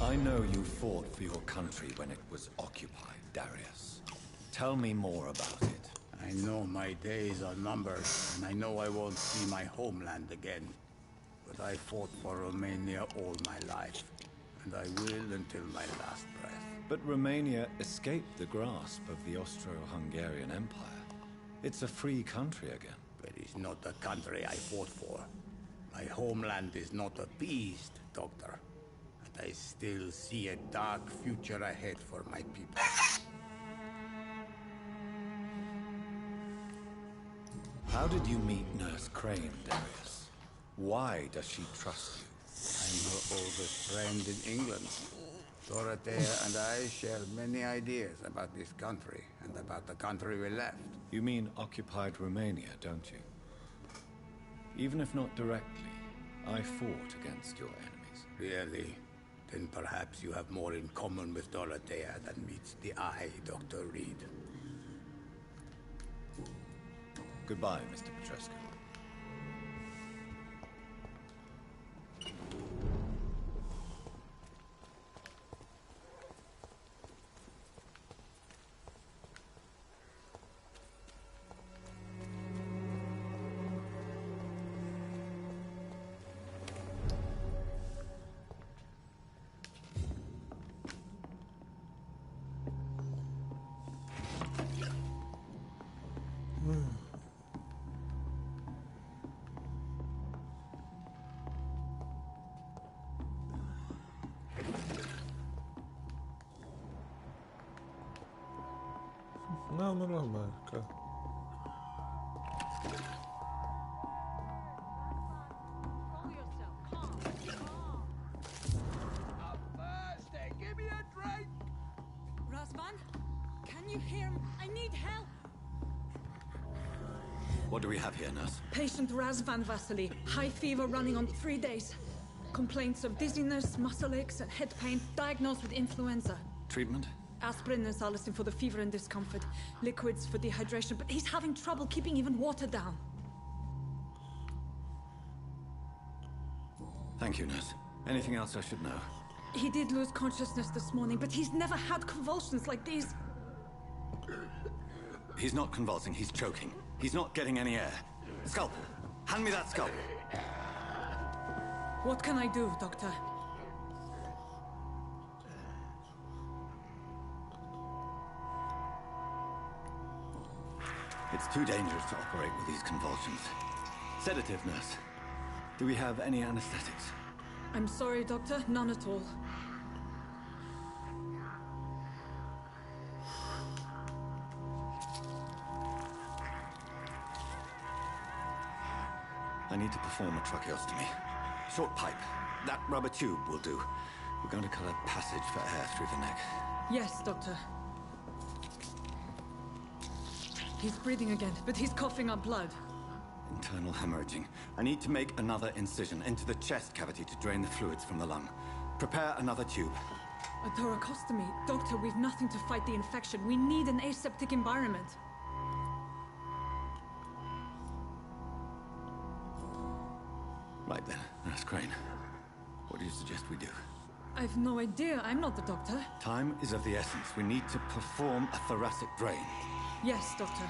I know you fought for your country when it was occupied, Darius. Tell me more about it. I know my days are numbered, and I know I won't see my homeland again. But I fought for Romania all my life, and I will until my last breath. But Romania escaped the grasp of the Austro-Hungarian Empire. It's a free country again. But it's not the country I fought for. My homeland is not appeased, Doctor. And I still see a dark future ahead for my people. How did you meet Nurse Crane, Darius? Why does she trust you? I'm her oldest friend in England. Dorothea and I share many ideas about this country and about the country we left. You mean occupied Romania, don't you? Even if not directly, I fought against your enemies. Really? Then perhaps you have more in common with Dorothea than meets the eye, Dr. Reed. Goodbye, Mr. Petrescu. No, no los marca. Give me a drink! Razvan, can you hear me? I need help! What do we have here, nurse? Patient Razvan Vasily. High fever running on 3 days. Complaints of dizziness, muscle aches, and head pain. Diagnosed with influenza. Treatment? Aspirin and salicin for the fever and discomfort. Liquids for dehydration, but he's having trouble keeping even water down. Thank you, nurse. Anything else I should know? He did lose consciousness this morning, but he's never had convulsions like these. He's not convulsing, he's choking. He's not getting any air. Scalpel! Hand me that scalpel! What can I do, Doctor? It's too dangerous to operate with these convulsions. Sedative, nurse. Do we have any anesthetics? I'm sorry, Doctor. None at all. I need to perform a tracheostomy. Short pipe. That rubber tube will do. We're going to cut a passage for air through the neck. Yes, Doctor. He's breathing again, but he's coughing up blood. Internal hemorrhaging. I need to make another incision into the chest cavity to drain the fluids from the lung. Prepare another tube. A thoracostomy. Doctor, we've nothing to fight the infection. We need an aseptic environment. Right then, Nurse Crane. What do you suggest we do? I've no idea. I'm not the doctor. Time is of the essence. We need to perform a thoracic drain. Yes, Doctor.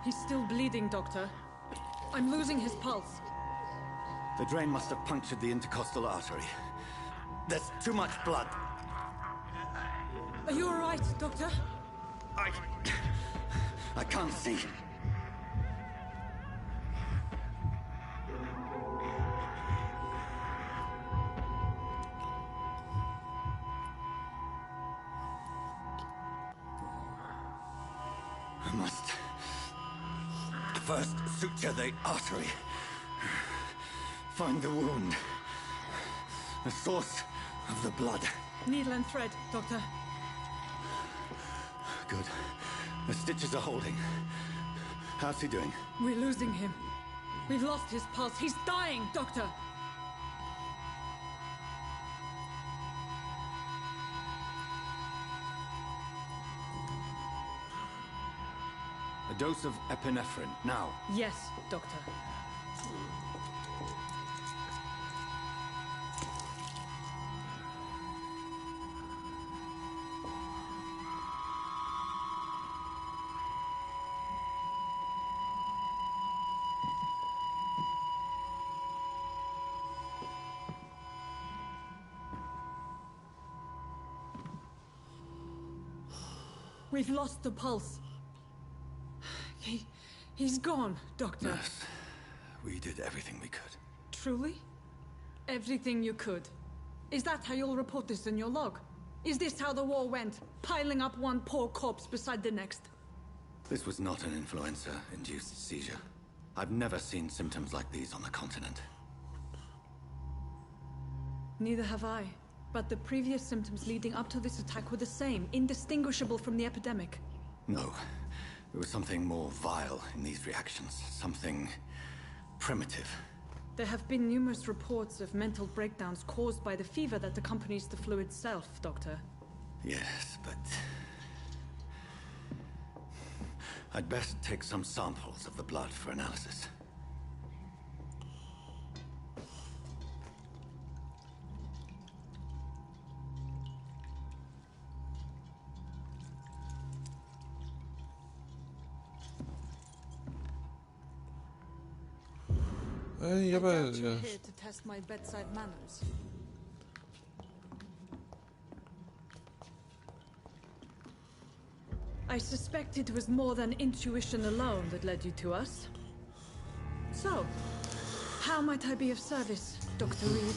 He's still bleeding, Doctor. I'm losing his pulse. The drain must have punctured the intercostal artery. There's too much blood. Are you all right, Doctor? I can't see. I must first suture the artery. Find the wound. The source of the blood. Needle and thread, Doctor. Good. The stitches are holding. How's he doing? We're losing him. We've lost his pulse. He's dying, Doctor! A dose of epinephrine, now. Yes, Doctor. We've lost the pulse. He's gone, Doctor. Nurse, we did everything we could. Truly? Everything you could? Is that how you'll report this in your log? Is this how the war went? Piling up one poor corpse beside the next? This was not an influenza-induced seizure. I've never seen symptoms like these on the continent. Neither have I. But the previous symptoms leading up to this attack were the same, indistinguishable from the epidemic. No. There was something more vile in these reactions. Something primitive. There have been numerous reports of mental breakdowns caused by the fever that accompanies the flu itself, Doctor. Yes, but... I'd best take some samples of the blood for analysis. I doubt you're here to test my bedside manners. I suspect it was more than intuition alone that led you to us. So, how might I be of service, Dr. Reed?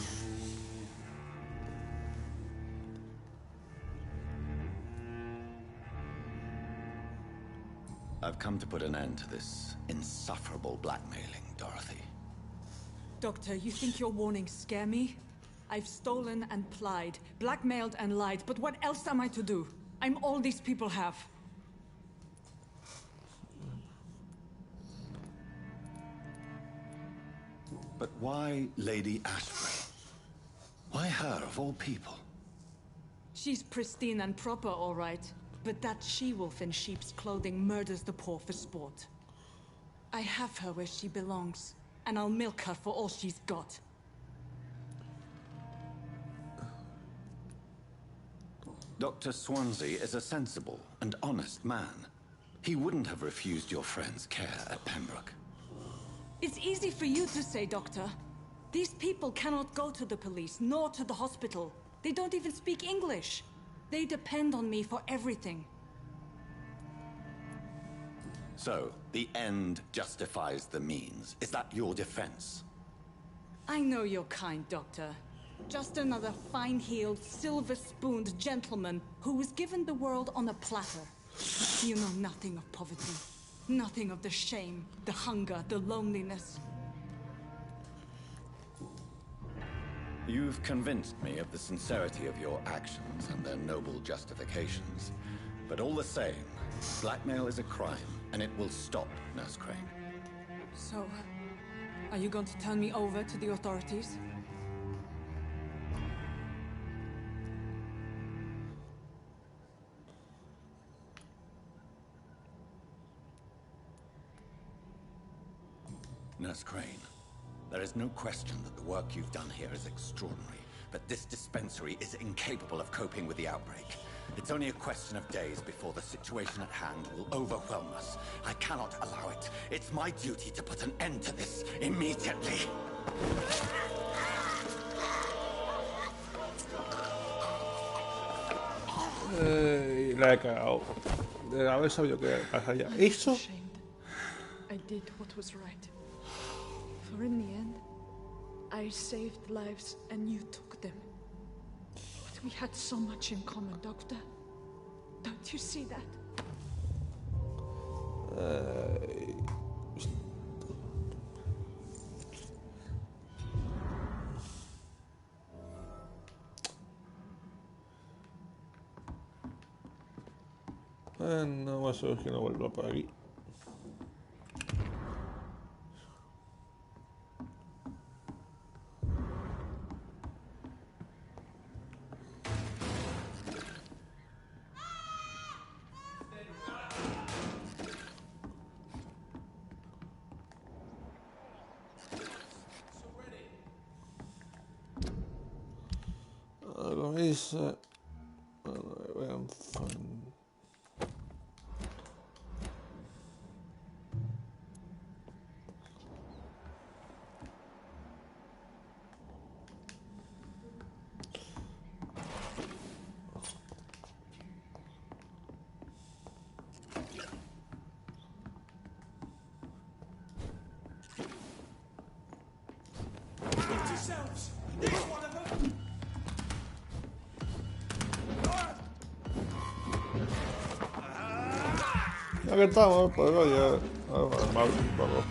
I've come to put an end to this insufferable blackmailing, Dorothy. Doctor, you think your warnings scare me? I've stolen and plied, blackmailed and lied, but what else am I to do? I'm all these people have. But why Lady Ashbury? Why her, of all people? She's pristine and proper, all right. But that she-wolf in sheep's clothing murders the poor for sport. I have her where she belongs, and I'll milk her for all she's got. Dr. Swansea is a sensible and honest man. He wouldn't have refused your friend's care at Pembroke. It's easy for you to say, Doctor. These people cannot go to the police, nor to the hospital. They don't even speak English. They depend on me for everything. So, the end justifies the means. Is that your defense? I know you're kind, Doctor. Just another fine-heeled, silver-spooned gentleman who was given the world on a platter. You know nothing of poverty. Nothing of the shame, the hunger, the loneliness. You've convinced me of the sincerity of your actions and their noble justifications. But all the same, blackmail is a crime, and it will stop, Nurse Crane. So, are you going to turn me over to the authorities? Nurse Crane, there is no question that the work you've done here is extraordinary, but this dispensary is incapable of coping with the outbreak. It's only a question of days before the situation at hand will overwhelm us. I cannot allow it. It's my duty to put an end to this immediately. La he cagado. De haber sabido que pasaría eso. I did what was right. For in the end, I saved lives and you took them. But we had so much in common, Doctor. Don't you see that? No más es que no vuelva por aquí. Algo dice. Vean fan. Ya que estamos, pues oye, mal un poco.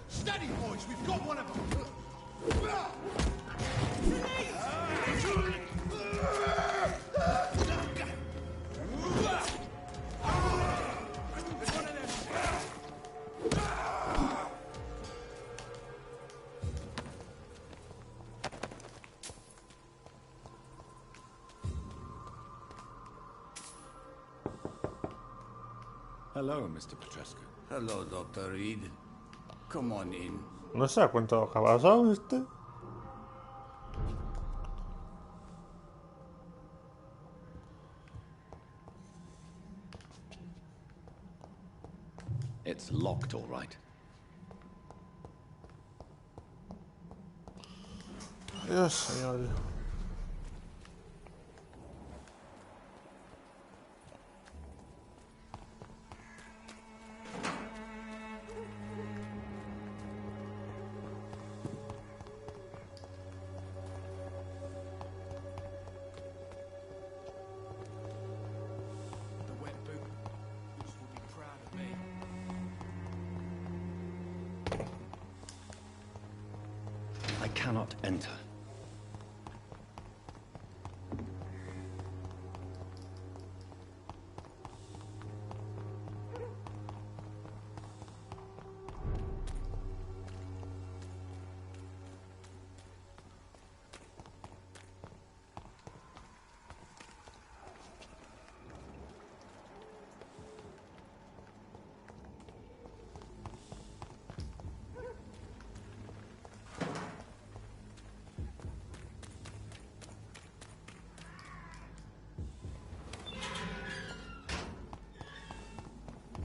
Steady, boys, we've got one of them. Hello, Mr. Petrescu. Hello, Dr. Reed. Come on in. No se da cuenta de lo que ha pasado este. It's locked, all right. Dios, señor. I cannot enter.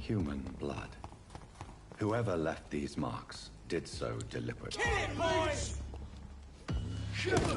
Human blood. Whoever left these marks did so deliberately. Kill it, boys! Shiver!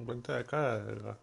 Cuenta de carga.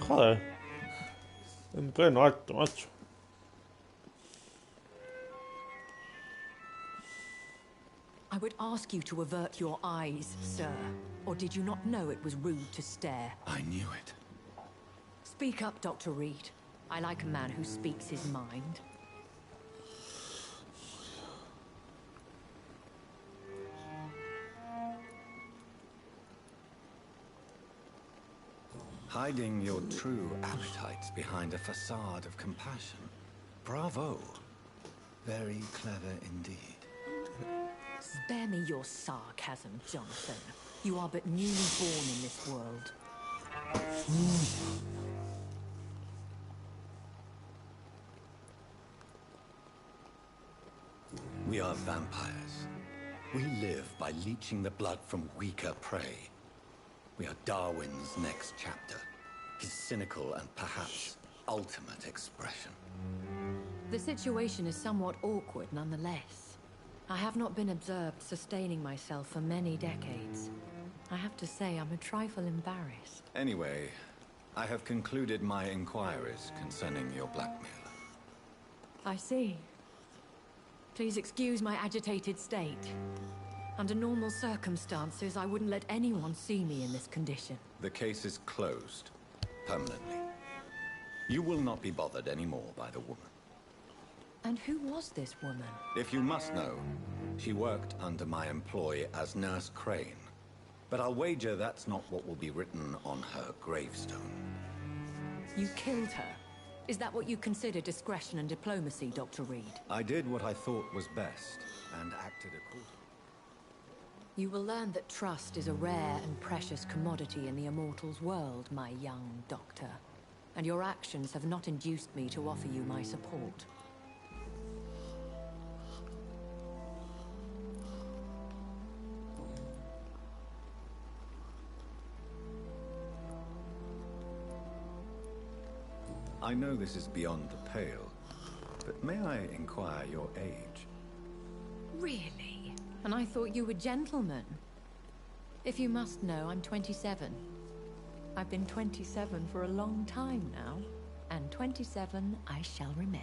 Joder. En pleno acto, macho. I would ask you to avert your eyes, sir. Or did you not know it was rude to stare? I knew it. Speak up, Dr. Reed. I like a man who speaks his mind. Hiding your true appetites behind a facade of compassion. Bravo. Very clever indeed. Spare me your sarcasm, Jonathan. You are but newly born in this world. We are vampires. We live by leeching the blood from weaker prey. We are Darwin's next chapter, his cynical and perhaps ultimate expression. The situation is somewhat awkward nonetheless. I have not been observed sustaining myself for many decades. I have to say I'm a trifle embarrassed. Anyway, I have concluded my inquiries concerning your blackmail. I see. Please excuse my agitated state. Under normal circumstances, I wouldn't let anyone see me in this condition. The case is closed, permanently. You will not be bothered anymore by the woman. And who was this woman? If you must know, she worked under my employ as Nurse Crane. But I'll wager that's not what will be written on her gravestone. You killed her? Is that what you consider discretion and diplomacy, Dr. Reed? I did what I thought was best, and acted accordingly. You will learn that trust is a rare and precious commodity in the Immortals world, my young doctor. And your actions have not induced me to offer you my support. I know this is beyond the pale, but may I inquire your age? Really? And I thought you were gentlemen. If you must know, I'm 27. I've been 27 for a long time now, and 27 I shall remain.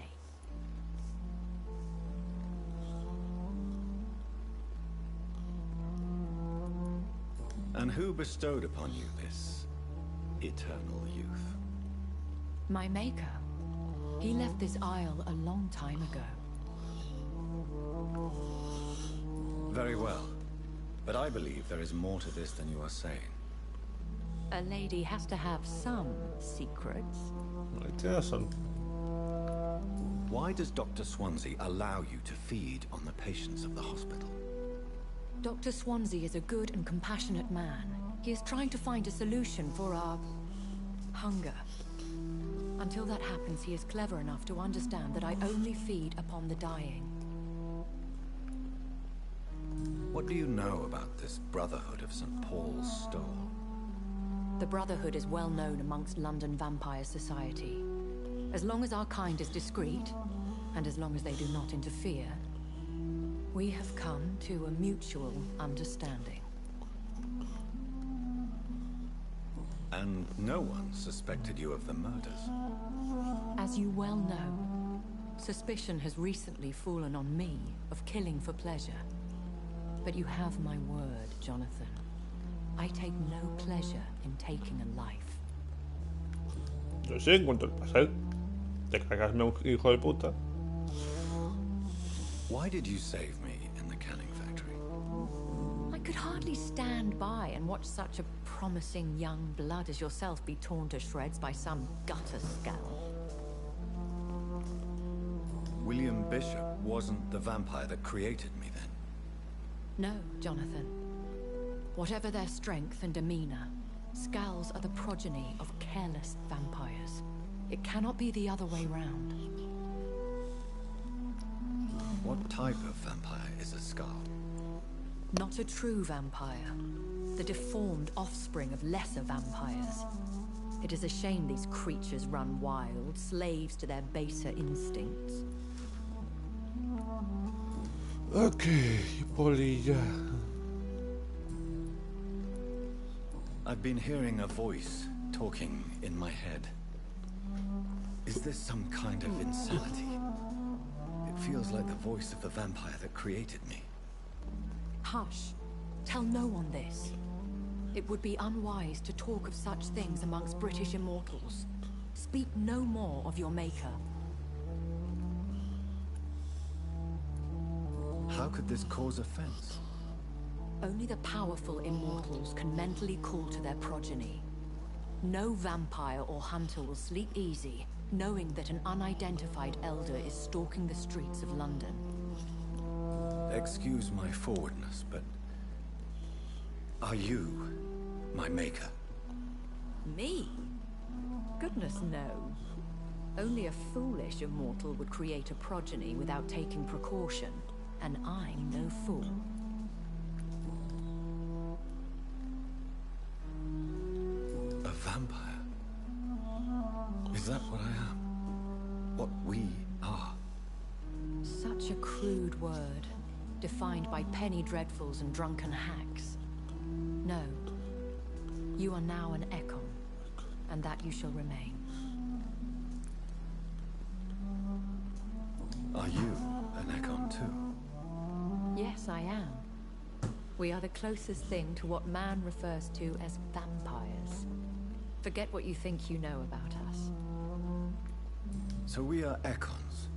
And who bestowed upon you this eternal youth? My maker. He left this isle a long time ago. Very well. But I believe there is more to this than you are saying. A lady has to have some secrets. Why does Dr. Swansea allow you to feed on the patients of the hospital? Dr. Swansea is a good and compassionate man. He is trying to find a solution for our hunger. Until that happens, he is clever enough to understand that I only feed upon the dying. What do you know about this Brotherhood of St. Paul's Stole? The Brotherhood is well known amongst London vampire society. As long as our kind is discreet, and as long as they do not interfere, we have come to a mutual understanding. And no one suspected you of the murders? As you well know, suspicion has recently fallen on me of killing for pleasure. But you have my word, Jonathan. I take no pleasure in taking a life. Yo sí encuentro el placer de cagarme a un hijo de puta. Why did you save me in the canning factory? I could hardly stand by and watch such a promising young blood as yourself be torn to shreds by some gutter scowl. William Bishop wasn't the vampire that created me then? No, Jonathan. Whatever their strength and demeanor, Scowls are the progeny of careless vampires. It cannot be the other way round. What type of vampire is a Scowl? Not a true vampire. The deformed offspring of lesser vampires. It is a shame these creatures run wild, slaves to their baser instincts. Okay, polilla. I've been hearing a voice talking in my head. Is this some kind of insanity? It feels like the voice of the vampire that created me. Hush. Tell no one this. It would be unwise to talk of such things amongst British immortals. Speak no more of your maker. How could this cause offense? Only the powerful immortals can mentally call to their progeny. No vampire or hunter will sleep easy, knowing that an unidentified elder is stalking the streets of London. Excuse my forwardness, but are you my maker? Me? Goodness, no. Only a foolish immortal would create a progeny without taking precaution, and I'm no fool. A vampire? Is that what I am? What we are? Such a crude word, defined by penny dreadfuls and drunken hacks. No. You are now an Ekon, and that you shall remain. Are you an Ekon too? Yes, I am. We are the closest thing to what man refers to as vampires. Forget what you think you know about us. So we are Ekons.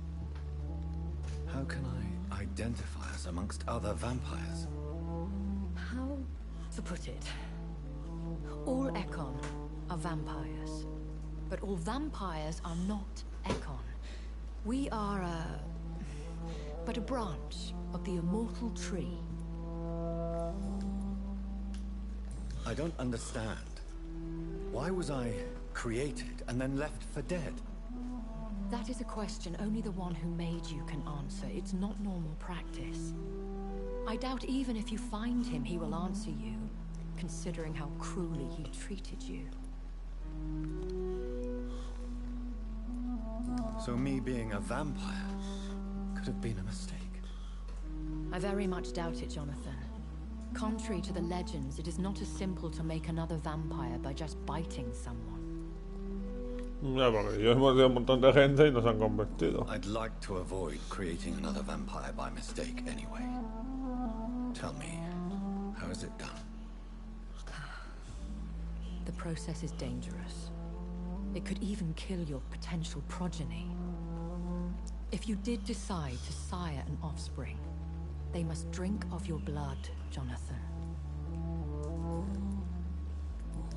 How can I identify us amongst other vampires? How to put it? All Ekon are vampires. But all vampires are not Ekon. We are but a branch of the immortal tree. I don't understand. Why was I created and then left for dead? That is a question only the one who made you can answer. It's not normal practice. I doubt even if you find him, he will answer you, considering how cruelly he treated you. So me being a vampire could have been a mistake. I very much doubt it, Jonathan. Contrary to the legends, it is not as simple to make another vampire by just biting someone. Ya, porque yo he mordido a un montón de gente y nos han convertido. I'd like to avoid creating another vampire by mistake anyway. Tell me, how is it done? The process is dangerous. It could even kill your potential progeny. If you did decide to sire an offspring, They must drink of your blood, Jonathan.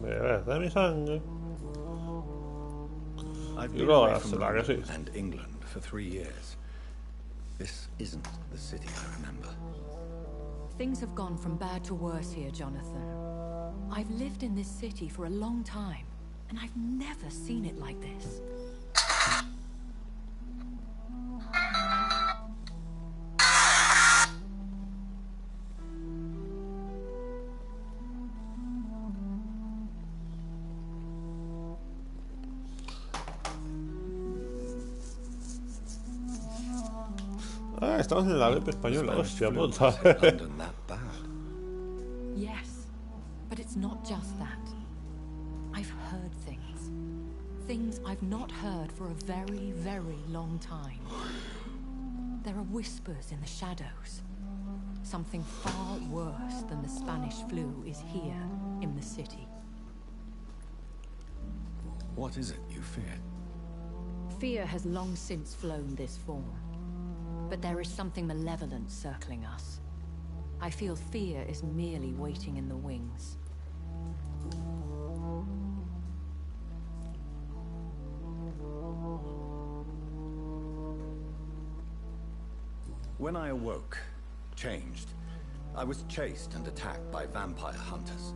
Bebe mi sangre. I've Y been luego away from la que sí. London and England for 3 years. This isn't the city I remember. Things have gone from bad to worse here, Jonathan. I've lived in this city for a long time, and I've never seen it like this. Ah, estamos en la web española, hostia puta. Yes, but it's not just that. I've heard things. Things I've not heard for a very, very long time. There are whispers in the shadows. Something far worse than the Spanish flu is here in the city. What is it you fear? Fear has long since flown this form. But there is something malevolent circling us. I feel fear is merely waiting in the wings. When I awoke, changed, I was chased and attacked by vampire hunters.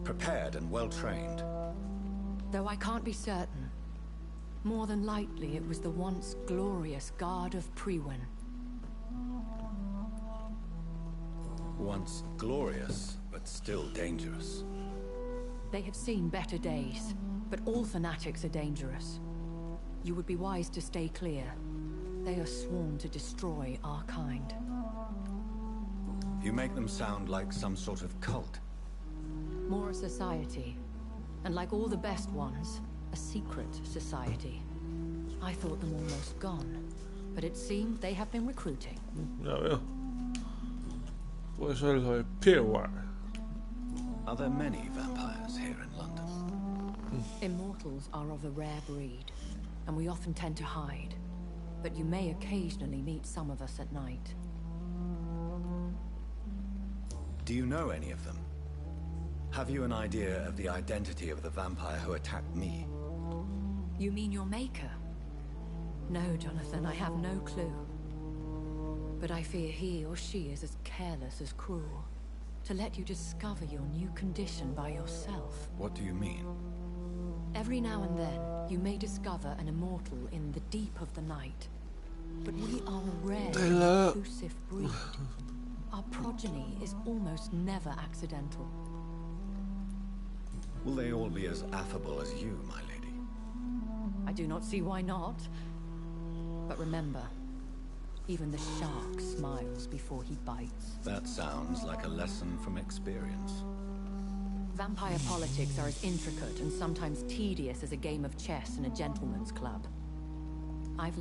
Prepared and well-trained. Though I can't be certain, more than likely it was the once glorious Guard of Priwen. Once glorious, but still dangerous. They have seen better days, but all fanatics are dangerous. You would be wise to stay clear. They are sworn to destroy our kind. You make them sound like some sort of cult. More a society, and like all the best ones, a secret society. I thought them almost gone, but it seemed they have been recruiting. Ya veo. Pues el Vampyr. Are there many vampires here in London? Immortals are of a rare breed, and we often tend to hide. But you may occasionally meet some of us at night. Do you know any of them? Have you an idea of the identity of the vampire who attacked me? You mean your maker? No, Jonathan, I have no clue. But I fear he or she is as careless as cruel. To let you discover your new condition by yourself. What do you mean? Every now and then, you may discover an immortal in the deep of the night. But we are a rare, exclusive breed. Our progeny is almost never accidental. Will they all be as affable as you, my lady? I do not see why not. But remember, even the shark smiles before he bites. That sounds like a lesson from experience. Vampire politics are as intricate and sometimes tedious as a game of chess in a gentleman's club. I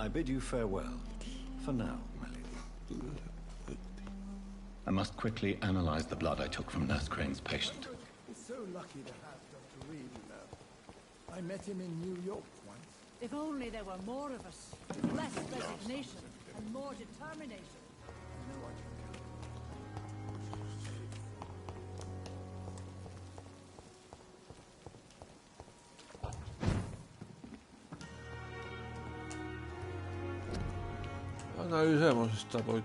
bid you farewell. For now, my lady. I must quickly analyze the blood I took from Nurse Crane's patient. We're so lucky to have Dr. Reed, you know. I met him in New York once. If only there were more of us. Less resignation and more determination. Analicemos esta porque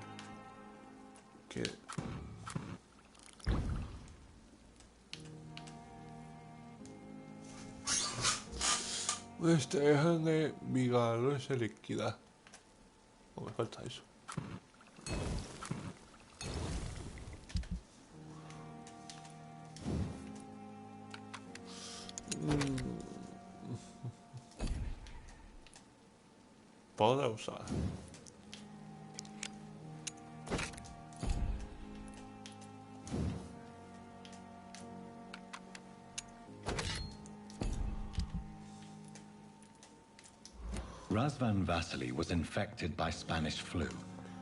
este dejan de migalo ese líquida. No me falta eso. Puedo usar. Razvan Vasily was infected by Spanish flu,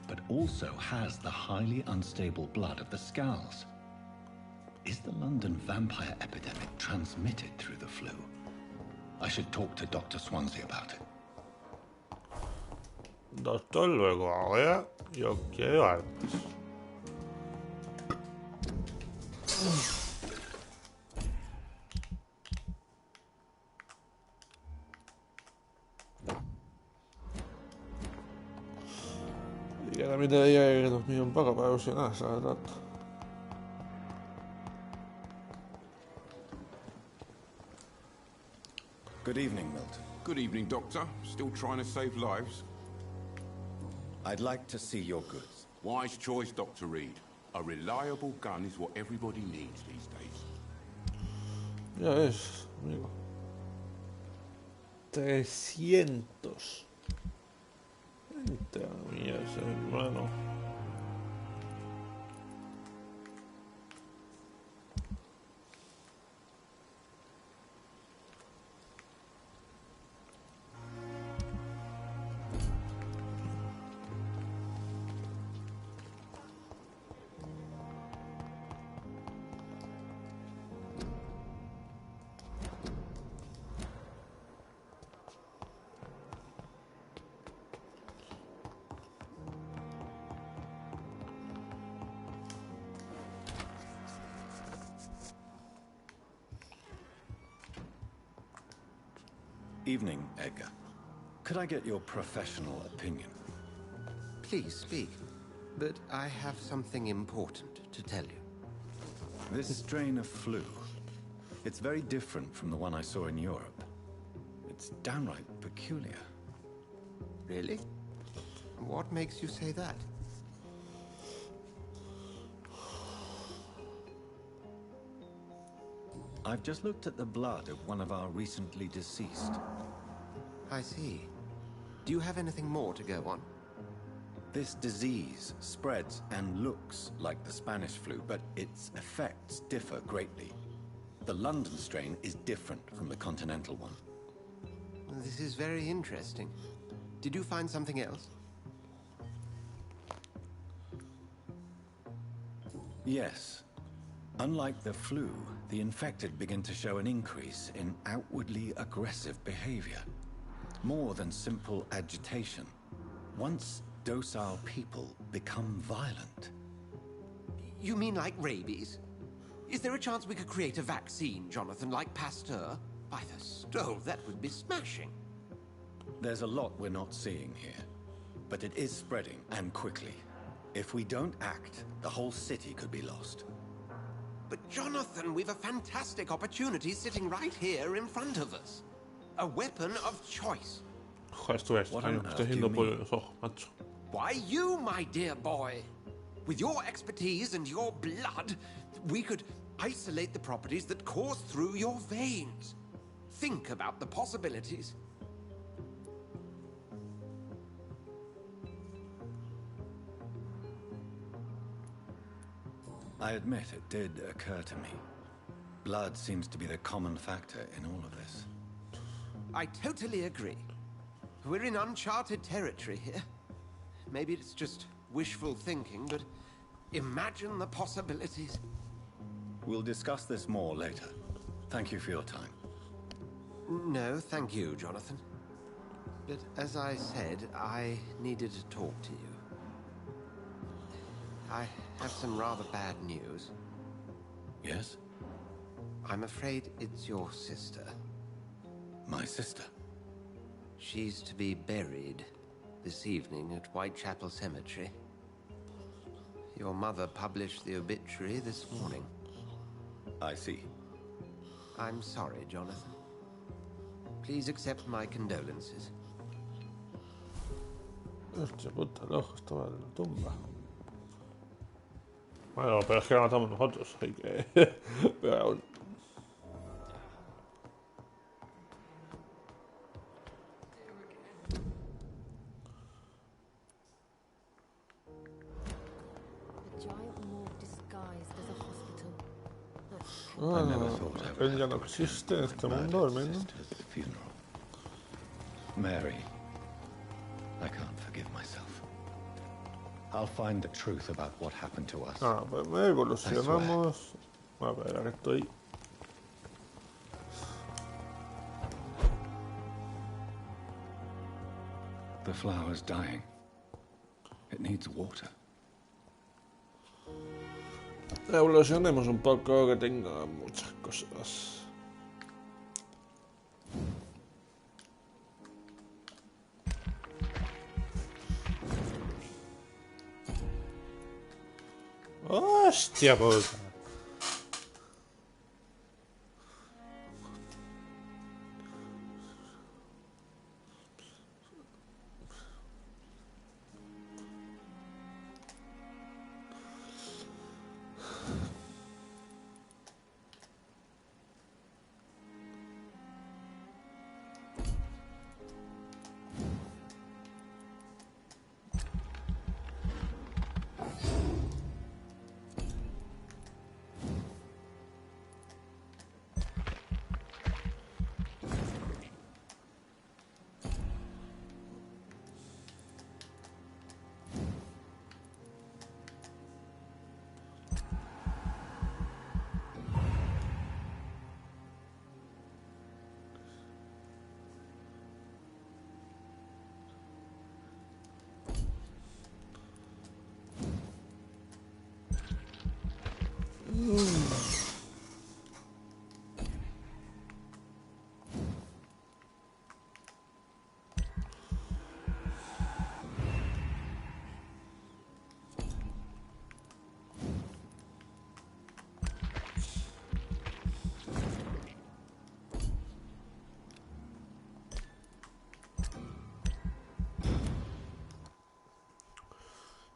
but also has the highly unstable blood of the Scowls. Is the London vampire epidemic transmitted through the flu? I should talk to Dr. Swansea about it. Doctor, luego ahora yo quiero armas. Y que también tendría que dormir un poco para evolucionar, la verdad. Good evening, Milton. Good evening, Doctor. Still trying to save lives? I'd like to see your goods. Wise choice, Dr. Reed. A reliable gun is what everybody needs these days. Ya ves, amigo. 300. Entra, mía, hermano. Evening, Edgar. Could I get your professional opinion? Please speak, but I have something important to tell you. This strain of flu, it's very different from the one I saw in Europe. It's downright peculiar. Really? What makes you say that? I've just looked at the blood of one of our recently deceased. I see. Do you have anything more to go on? This disease spreads and looks like the Spanish flu, but its effects differ greatly. The London strain is different from the continental one. This is very interesting. Did you find something else? Yes. Unlike the flu, the infected begin to show an increase in outwardly aggressive behavior. More than simple agitation. Once docile people become violent. You mean like rabies? Is there a chance we could create a vaccine, Jonathan, like Pasteur? By the stove, that would be smashing. There's a lot we're not seeing here, but it is spreading, and quickly. If we don't act, the whole city could be lost. But Jonathan, we've a fantastic opportunity sitting right here in front of us. A weapon of choice. Joder, esto es extraño. Me estoy haciendo pollo en los ojos, macho. Why you, my dear boy? With your expertise and your blood, we could isolate the properties that course through your veins. Think about the possibilities. I admit it did occur to me. Blood seems to be the common factor in all of this. I totally agree. We're in uncharted territory here. Maybe it's just wishful thinking, but imagine the possibilities. We'll discuss this more later. Thank you for your time. No, thank you, Jonathan. But as I said, I needed to talk to you. I have some rather bad news. Yes? I'm afraid it's your sister. My sister? She's to be buried this evening at Whitechapel Cemetery. Your mother published the obituary this morning. I see. I'm sorry, Jonathan. Please accept my condolences. Hostia puta, el ojo estaba en la tumba. Bueno, pero es que la matamos nosotros, así que... pero aún... Él ya no existe en este mundo, al menos. Mary, I can't forgive myself. I'll find the truth about what happened to us. Ah, pues evolucionamos. A ver, ahora estoy. The flower's dying. It needs water. Evolucionemos un poco, que tengo muchas cosas. ¡Hostia puta!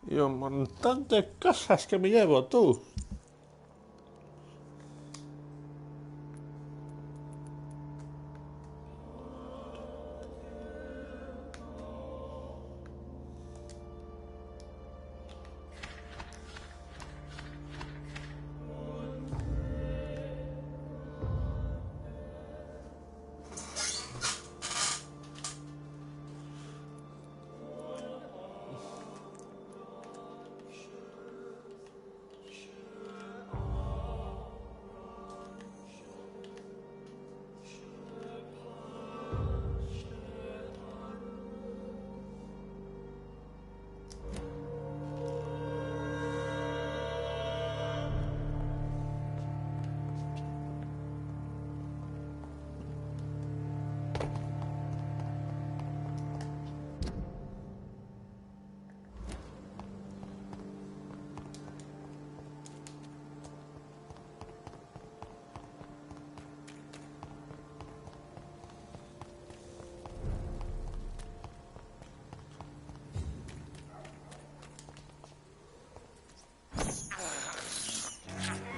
Y un montón de cosas que me llevo, tú.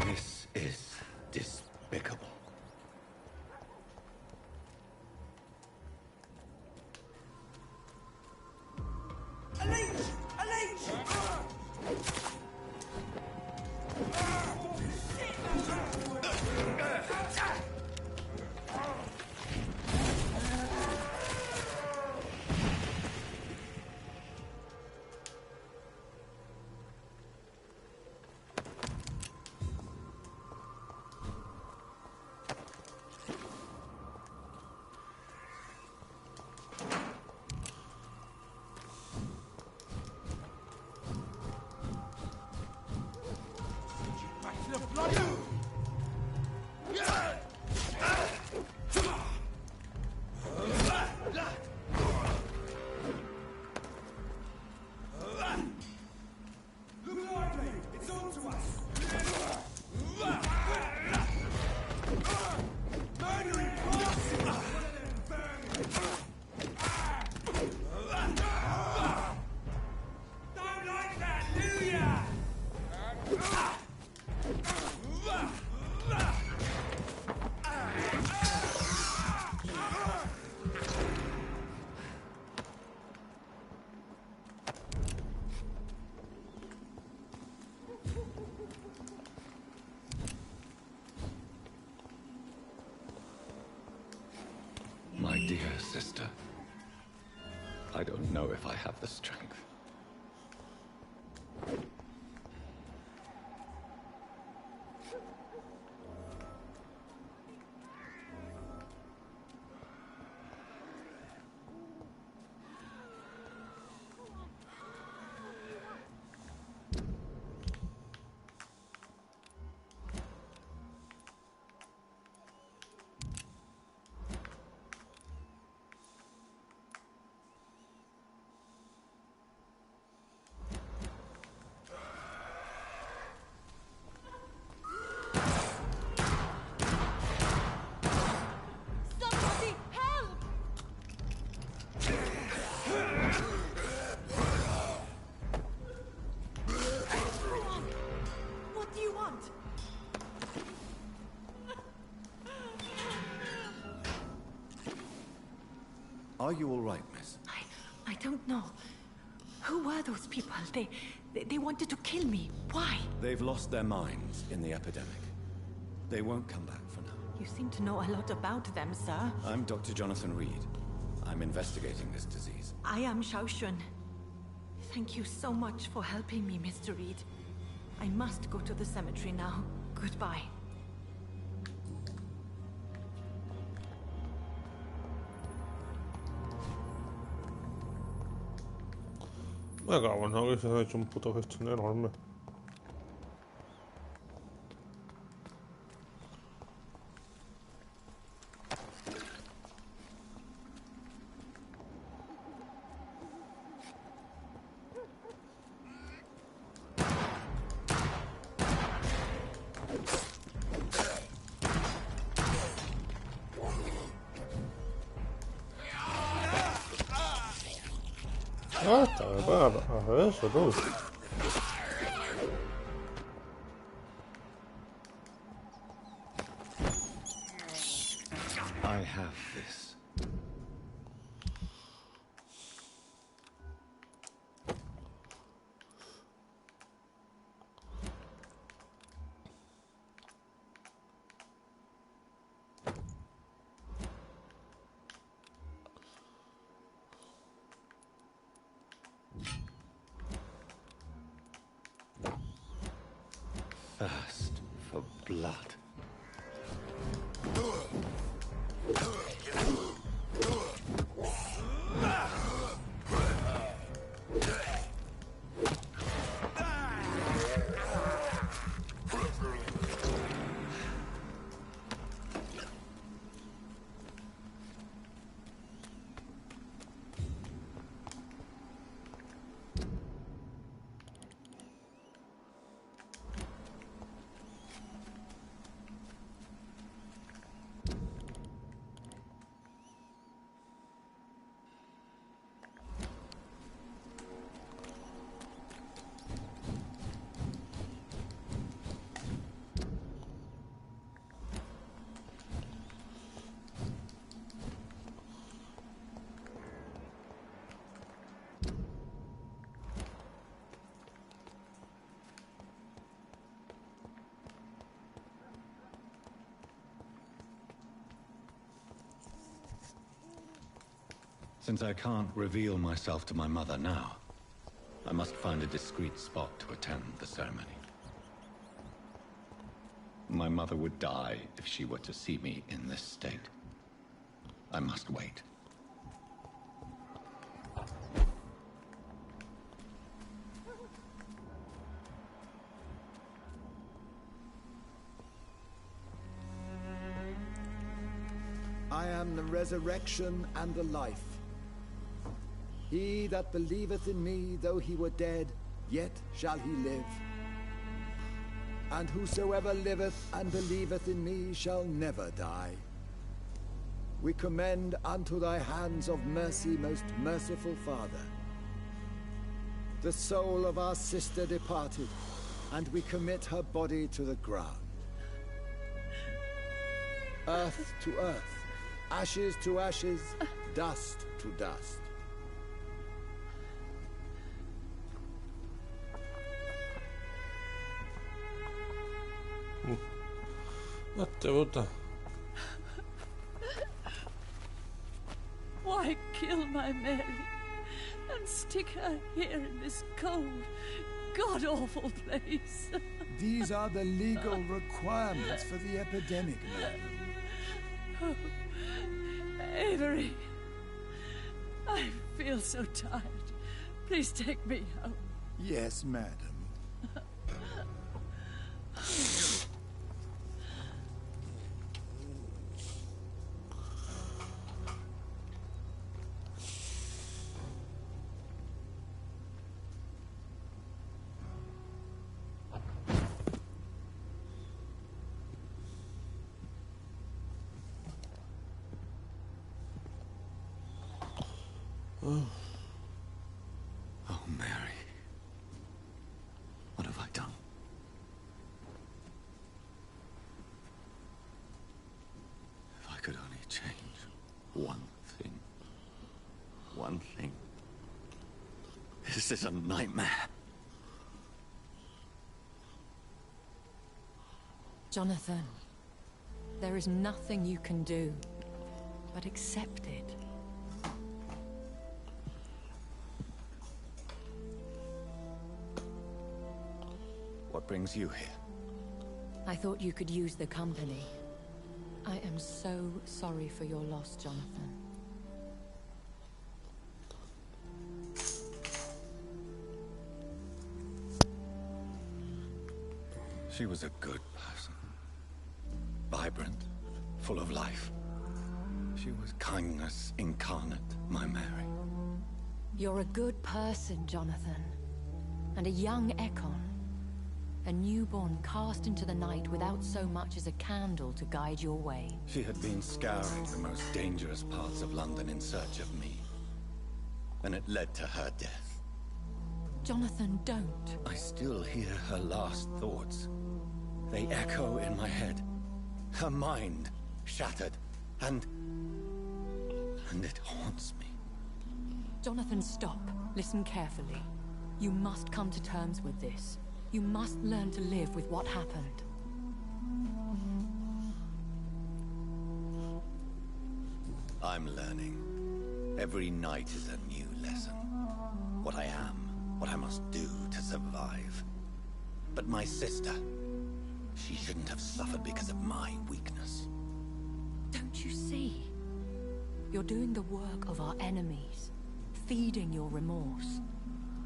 This is despicable. My dear sister, I don't know if I have the strength. Are you all right, miss? I don't know. Who were those people? They wanted to kill me. Why? They've lost their minds in the epidemic. They won't come back for now. You seem to know a lot about them, sir. I'm Dr. Jonathan Reed. I'm investigating this disease. I am Xiaoxun. Thank you so much for helping me, Mr. Reed. I must go to the cemetery now. Goodbye. Me cago, no, que se ha hecho un puto gesto enorme. Basta, para eso, tú. I have this. Thirst for blood. Since I can't reveal myself to my mother now, I must find a discreet spot to attend the ceremony. My mother would die if she were to see me in this state. I must wait. I am the resurrection and the life. He that believeth in me, though he were dead, yet shall he live. And whosoever liveth and believeth in me shall never die. We commend unto thy hands of mercy, most merciful Father, the soul of our sister departed, and we commit her body to the ground. Earth to earth, ashes to ashes, dust to dust. Why kill my Mary and stick her here in this cold, god-awful place? These are the legal requirements for the epidemic, madam. Oh, Avery, I feel so tired. Please take me home. Yes, madam. Oh, Mary. What have I This is a nightmare. Jonathan, there is nothing you can do but accept it. What brings you here? I thought you could use the company. I am so sorry for your loss, Jonathan. She was a good person. Vibrant, full of life. She was kindness incarnate, my Mary. You're a good person, Jonathan. And a young Ekon. A newborn cast into the night without so much as a candle to guide your way. She had been scouring the most dangerous parts of London in search of me. And it led to her death. Jonathan, don't. I still hear her last thoughts. They echo in my head. Her mind shattered, and it haunts me. Jonathan, stop. Listen carefully. You must come to terms with this. You must learn to live with what happened. I'm learning. Every night is a new lesson. What I am, what I must do to survive. But my sister, she shouldn't have suffered because of my weakness. Don't you see? You're doing the work of our enemies, feeding your remorse.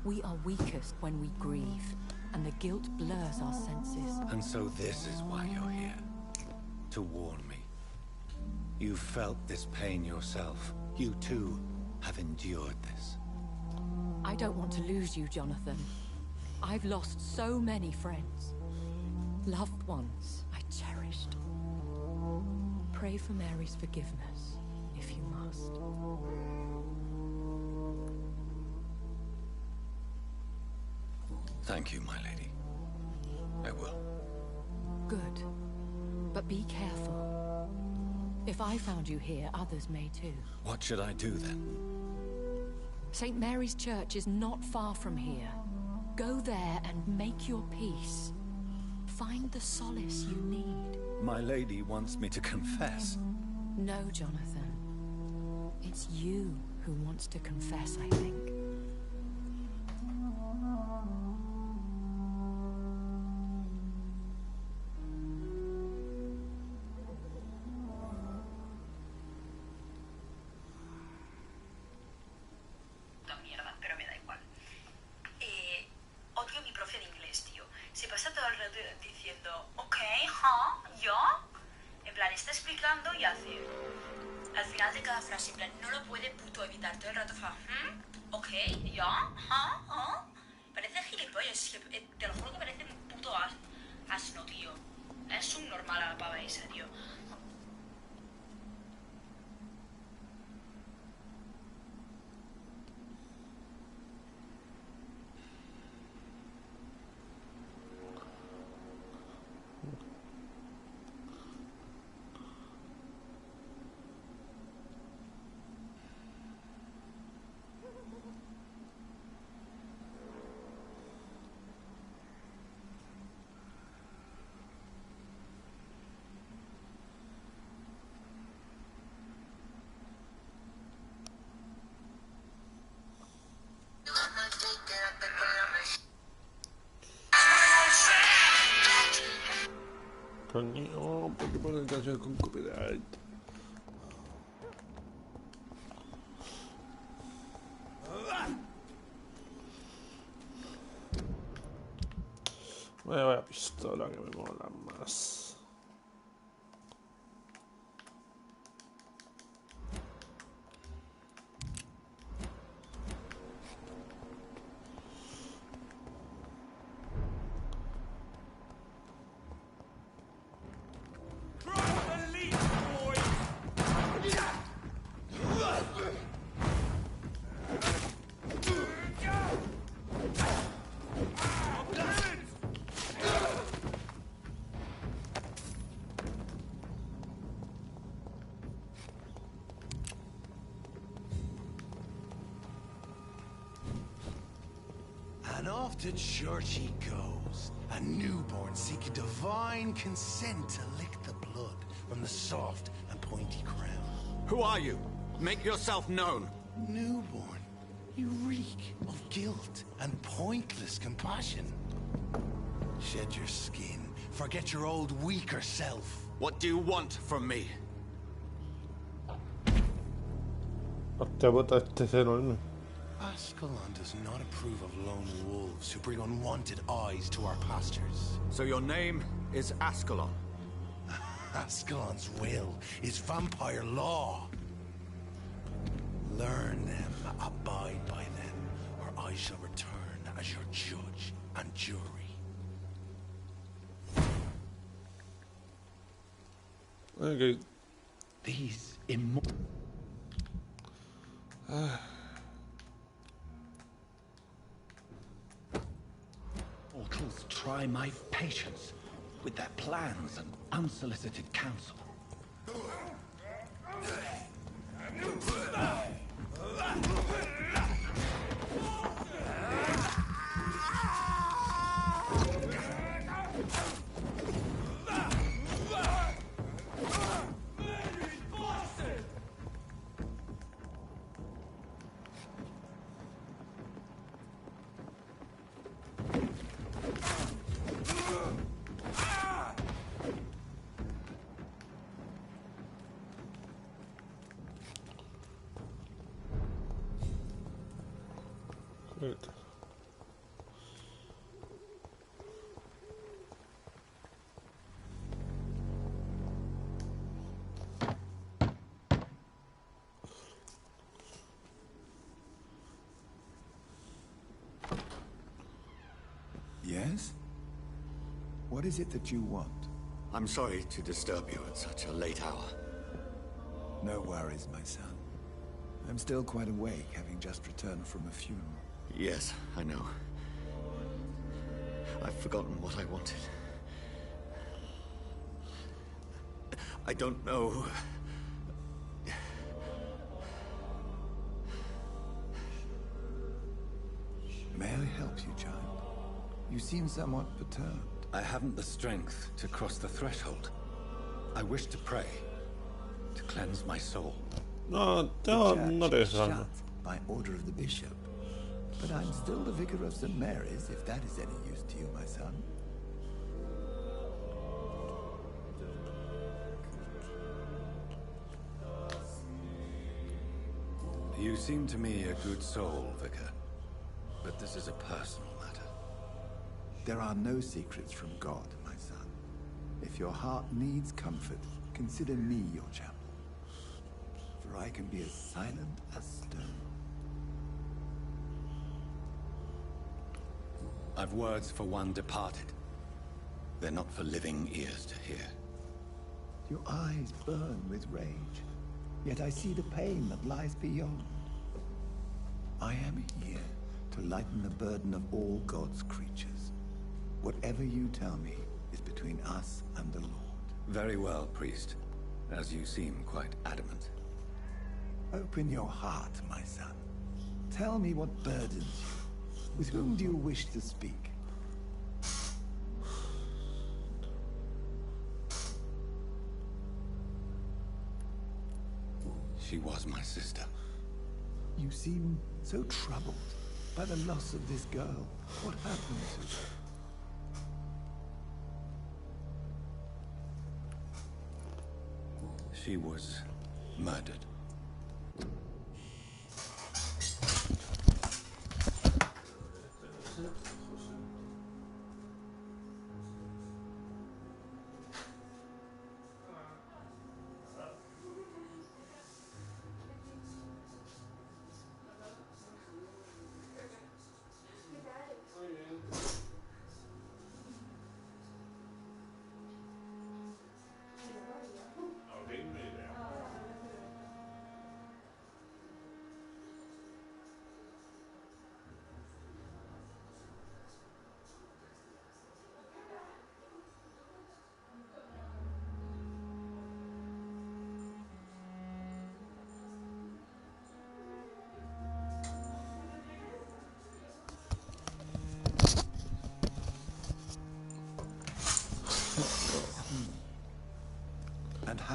We are weakest when we grieve, and the guilt blurs our senses. And so this is why you're here. To warn me. You felt this pain yourself. You too have endured this. I don't want to lose you, Jonathan. I've lost so many friends. Loved ones I cherished. Pray for Mary's forgiveness, if you must. Thank you, my lady. I will. Good. But be careful. If I found you here, others may too. What should I do then? St. Mary's Church is not far from here. Go there and make your peace. Find the solace you need. My lady wants me to confess. No, Jonathan. It's you who wants to confess, I think. Coño, ¿por qué ponen canciones con copyright? Voy a ver la pistola que me mola más. And off to church he goes, a newborn seeking divine consent to lick the blood from the soft and pointy crown. Who are you? Make yourself known. Newborn, you reek of guilt and pointless compassion. Shed your skin, forget your old weaker self. What do you want from me? Hostia puta, este es enorme. Ascalon does not approve of lone wolves who bring unwanted eyes to our pastures. So your name is Ascalon? Ascalon's will is vampire law. Learn them, abide by them, or I shall return as your judge and jury. Okay. These immortal... Mortals try my patience with their plans and unsolicited counsel. Good. Yes? What is it that you want? I'm sorry to disturb you at such a late hour. No worries, my son. I'm still quite awake, having just returned from a funeral. Yes, I know. I've forgotten what I wanted. I don't know. May I help you, child? You seem somewhat perturbed. I haven't the strength to cross the threshold. I wish to pray, to cleanse my soul. No, no te dejas. By order of the bishop. But I'm still the vicar of St. Mary's, if that is any use to you, my son. You seem to me a good soul, vicar. But this is a personal matter. There are no secrets from God, my son. If your heart needs comfort, consider me your chapel. For I can be as silent as stone. I've words for one departed. They're not for living ears to hear. Your eyes burn with rage, yet I see the pain that lies beyond. I am here to lighten the burden of all God's creatures. Whatever you tell me is between us and the Lord. Very well, priest. As you seem quite adamant. Open your heart, my son. Tell me what burdens you. With whom do you wish to speak? She was my sister. You seem so troubled by the loss of this girl. What happened to her? She was murdered.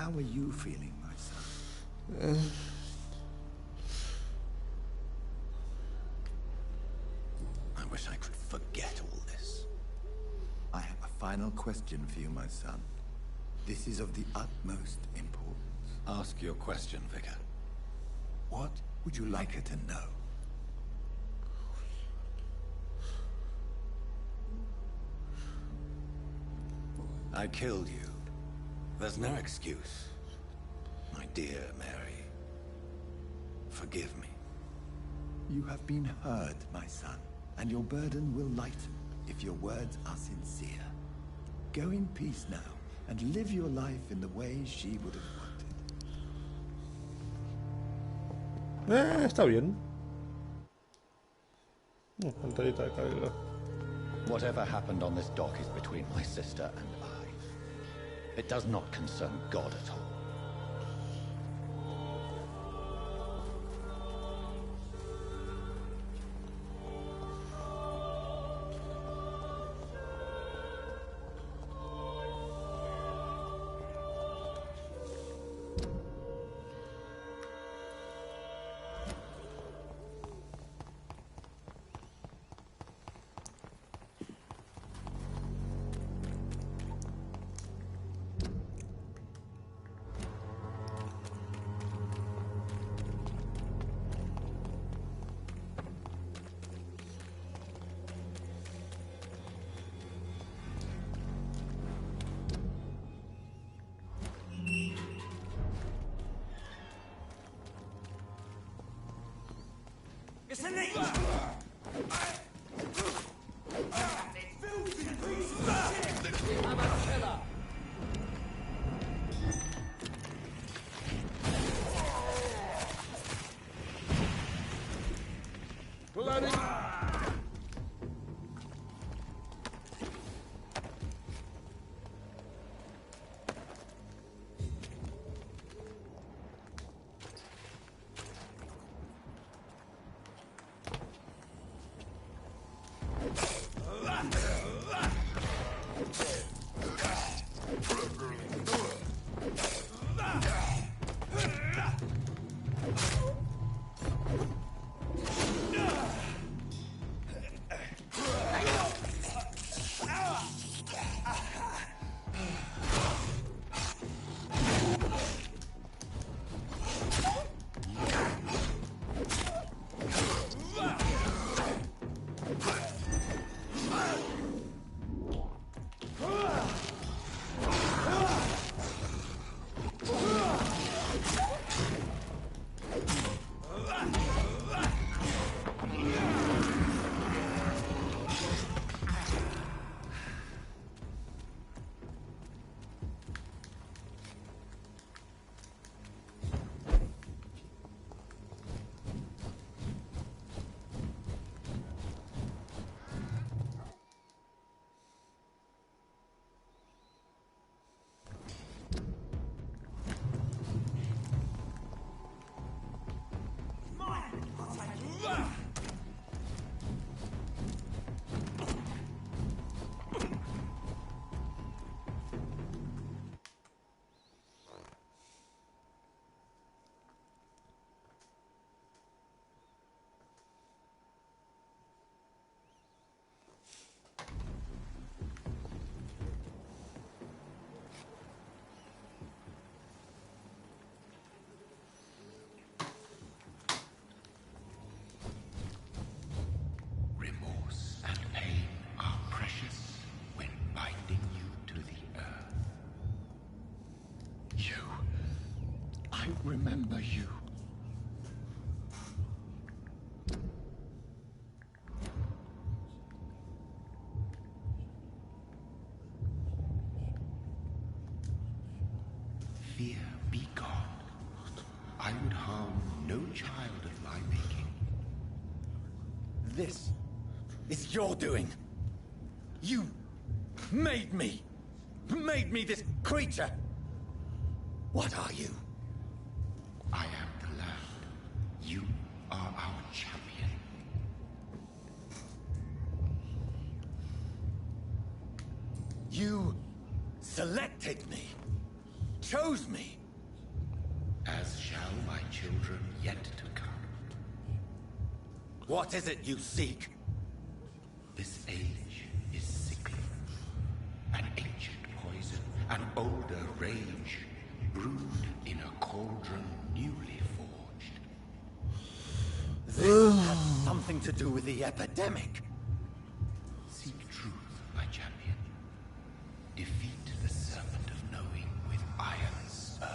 How are you feeling, my son? I wish I could forget all this. I have a final question for you, my son. This is of the utmost importance. Ask your question, Vicar. What would you like her to know? I killed you. There's no excuse. My dear Mary, forgive me. You have been heard, my son, and your burden will lighten if your words are sincere. Go in peace now, and live your life in the way she would have wanted. Está bien. Pantallita de carga. Whatever happened on this dock is between my sister and I. It does not concern God at all. Remember you. Fear, be gone. I would harm no child of my making. This is your doing. You made me this creature. What are you? I am the land. You are our champion. You selected me, chose me. as shall my children yet to come. What is it you seek? This age is sickly. An ancient poison, an older rage, brewed in a cauldron newly forged. This has something to do with the epidemic. Seek truth, my champion. Defeat the serpent of knowing with iron spur.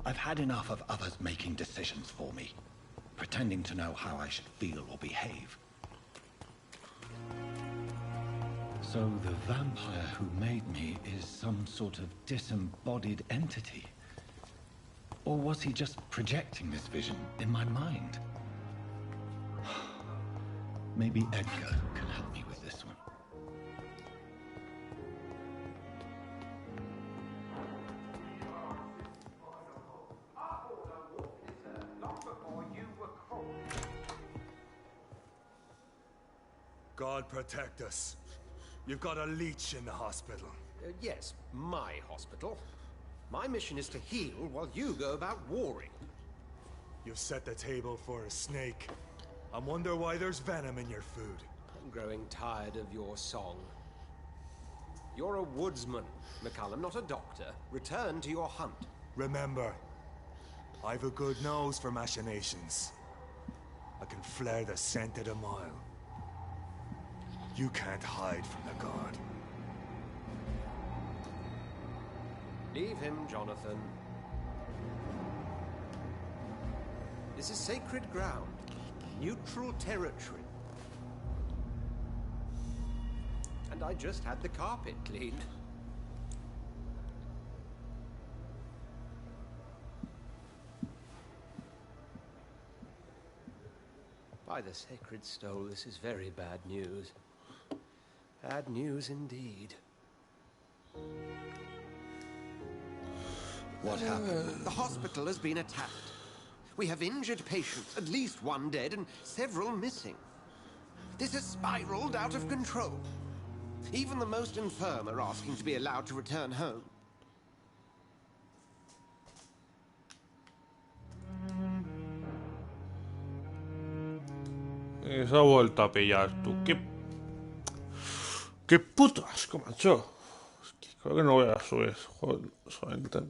I've had enough of others making decisions for me, pretending to know how I should feel or behave. So the vampire who made me is some sort of disembodied entity? Or was he just projecting this vision in my mind? Maybe Edgar can help me with this one. God protect us. You've got a leech in the hospital. Yes, my hospital. My mission is to heal while you go about warring. You've set the table for a snake. I wonder why there's venom in your food. I'm growing tired of your song. You're a woodsman, McCallum, not a doctor. Return to your hunt. Remember, I've a good nose for machinations. I can flare the scent at a mile. You can't hide from the god. Leave him, Jonathan. This is sacred ground. Neutral territory. And I just had the carpet cleaned. By the sacred stole, this is very bad news. Bad news indeed. What happened? The hospital has been attacked. We have injured patients, at least one dead and several missing. This has spiraled out of control. Even the most infirm are asking to be allowed to return home. Se ha vuelto a pillar tú. ¡Qué puto asco, macho! Es que creo que no voy a subir. Joder, solamente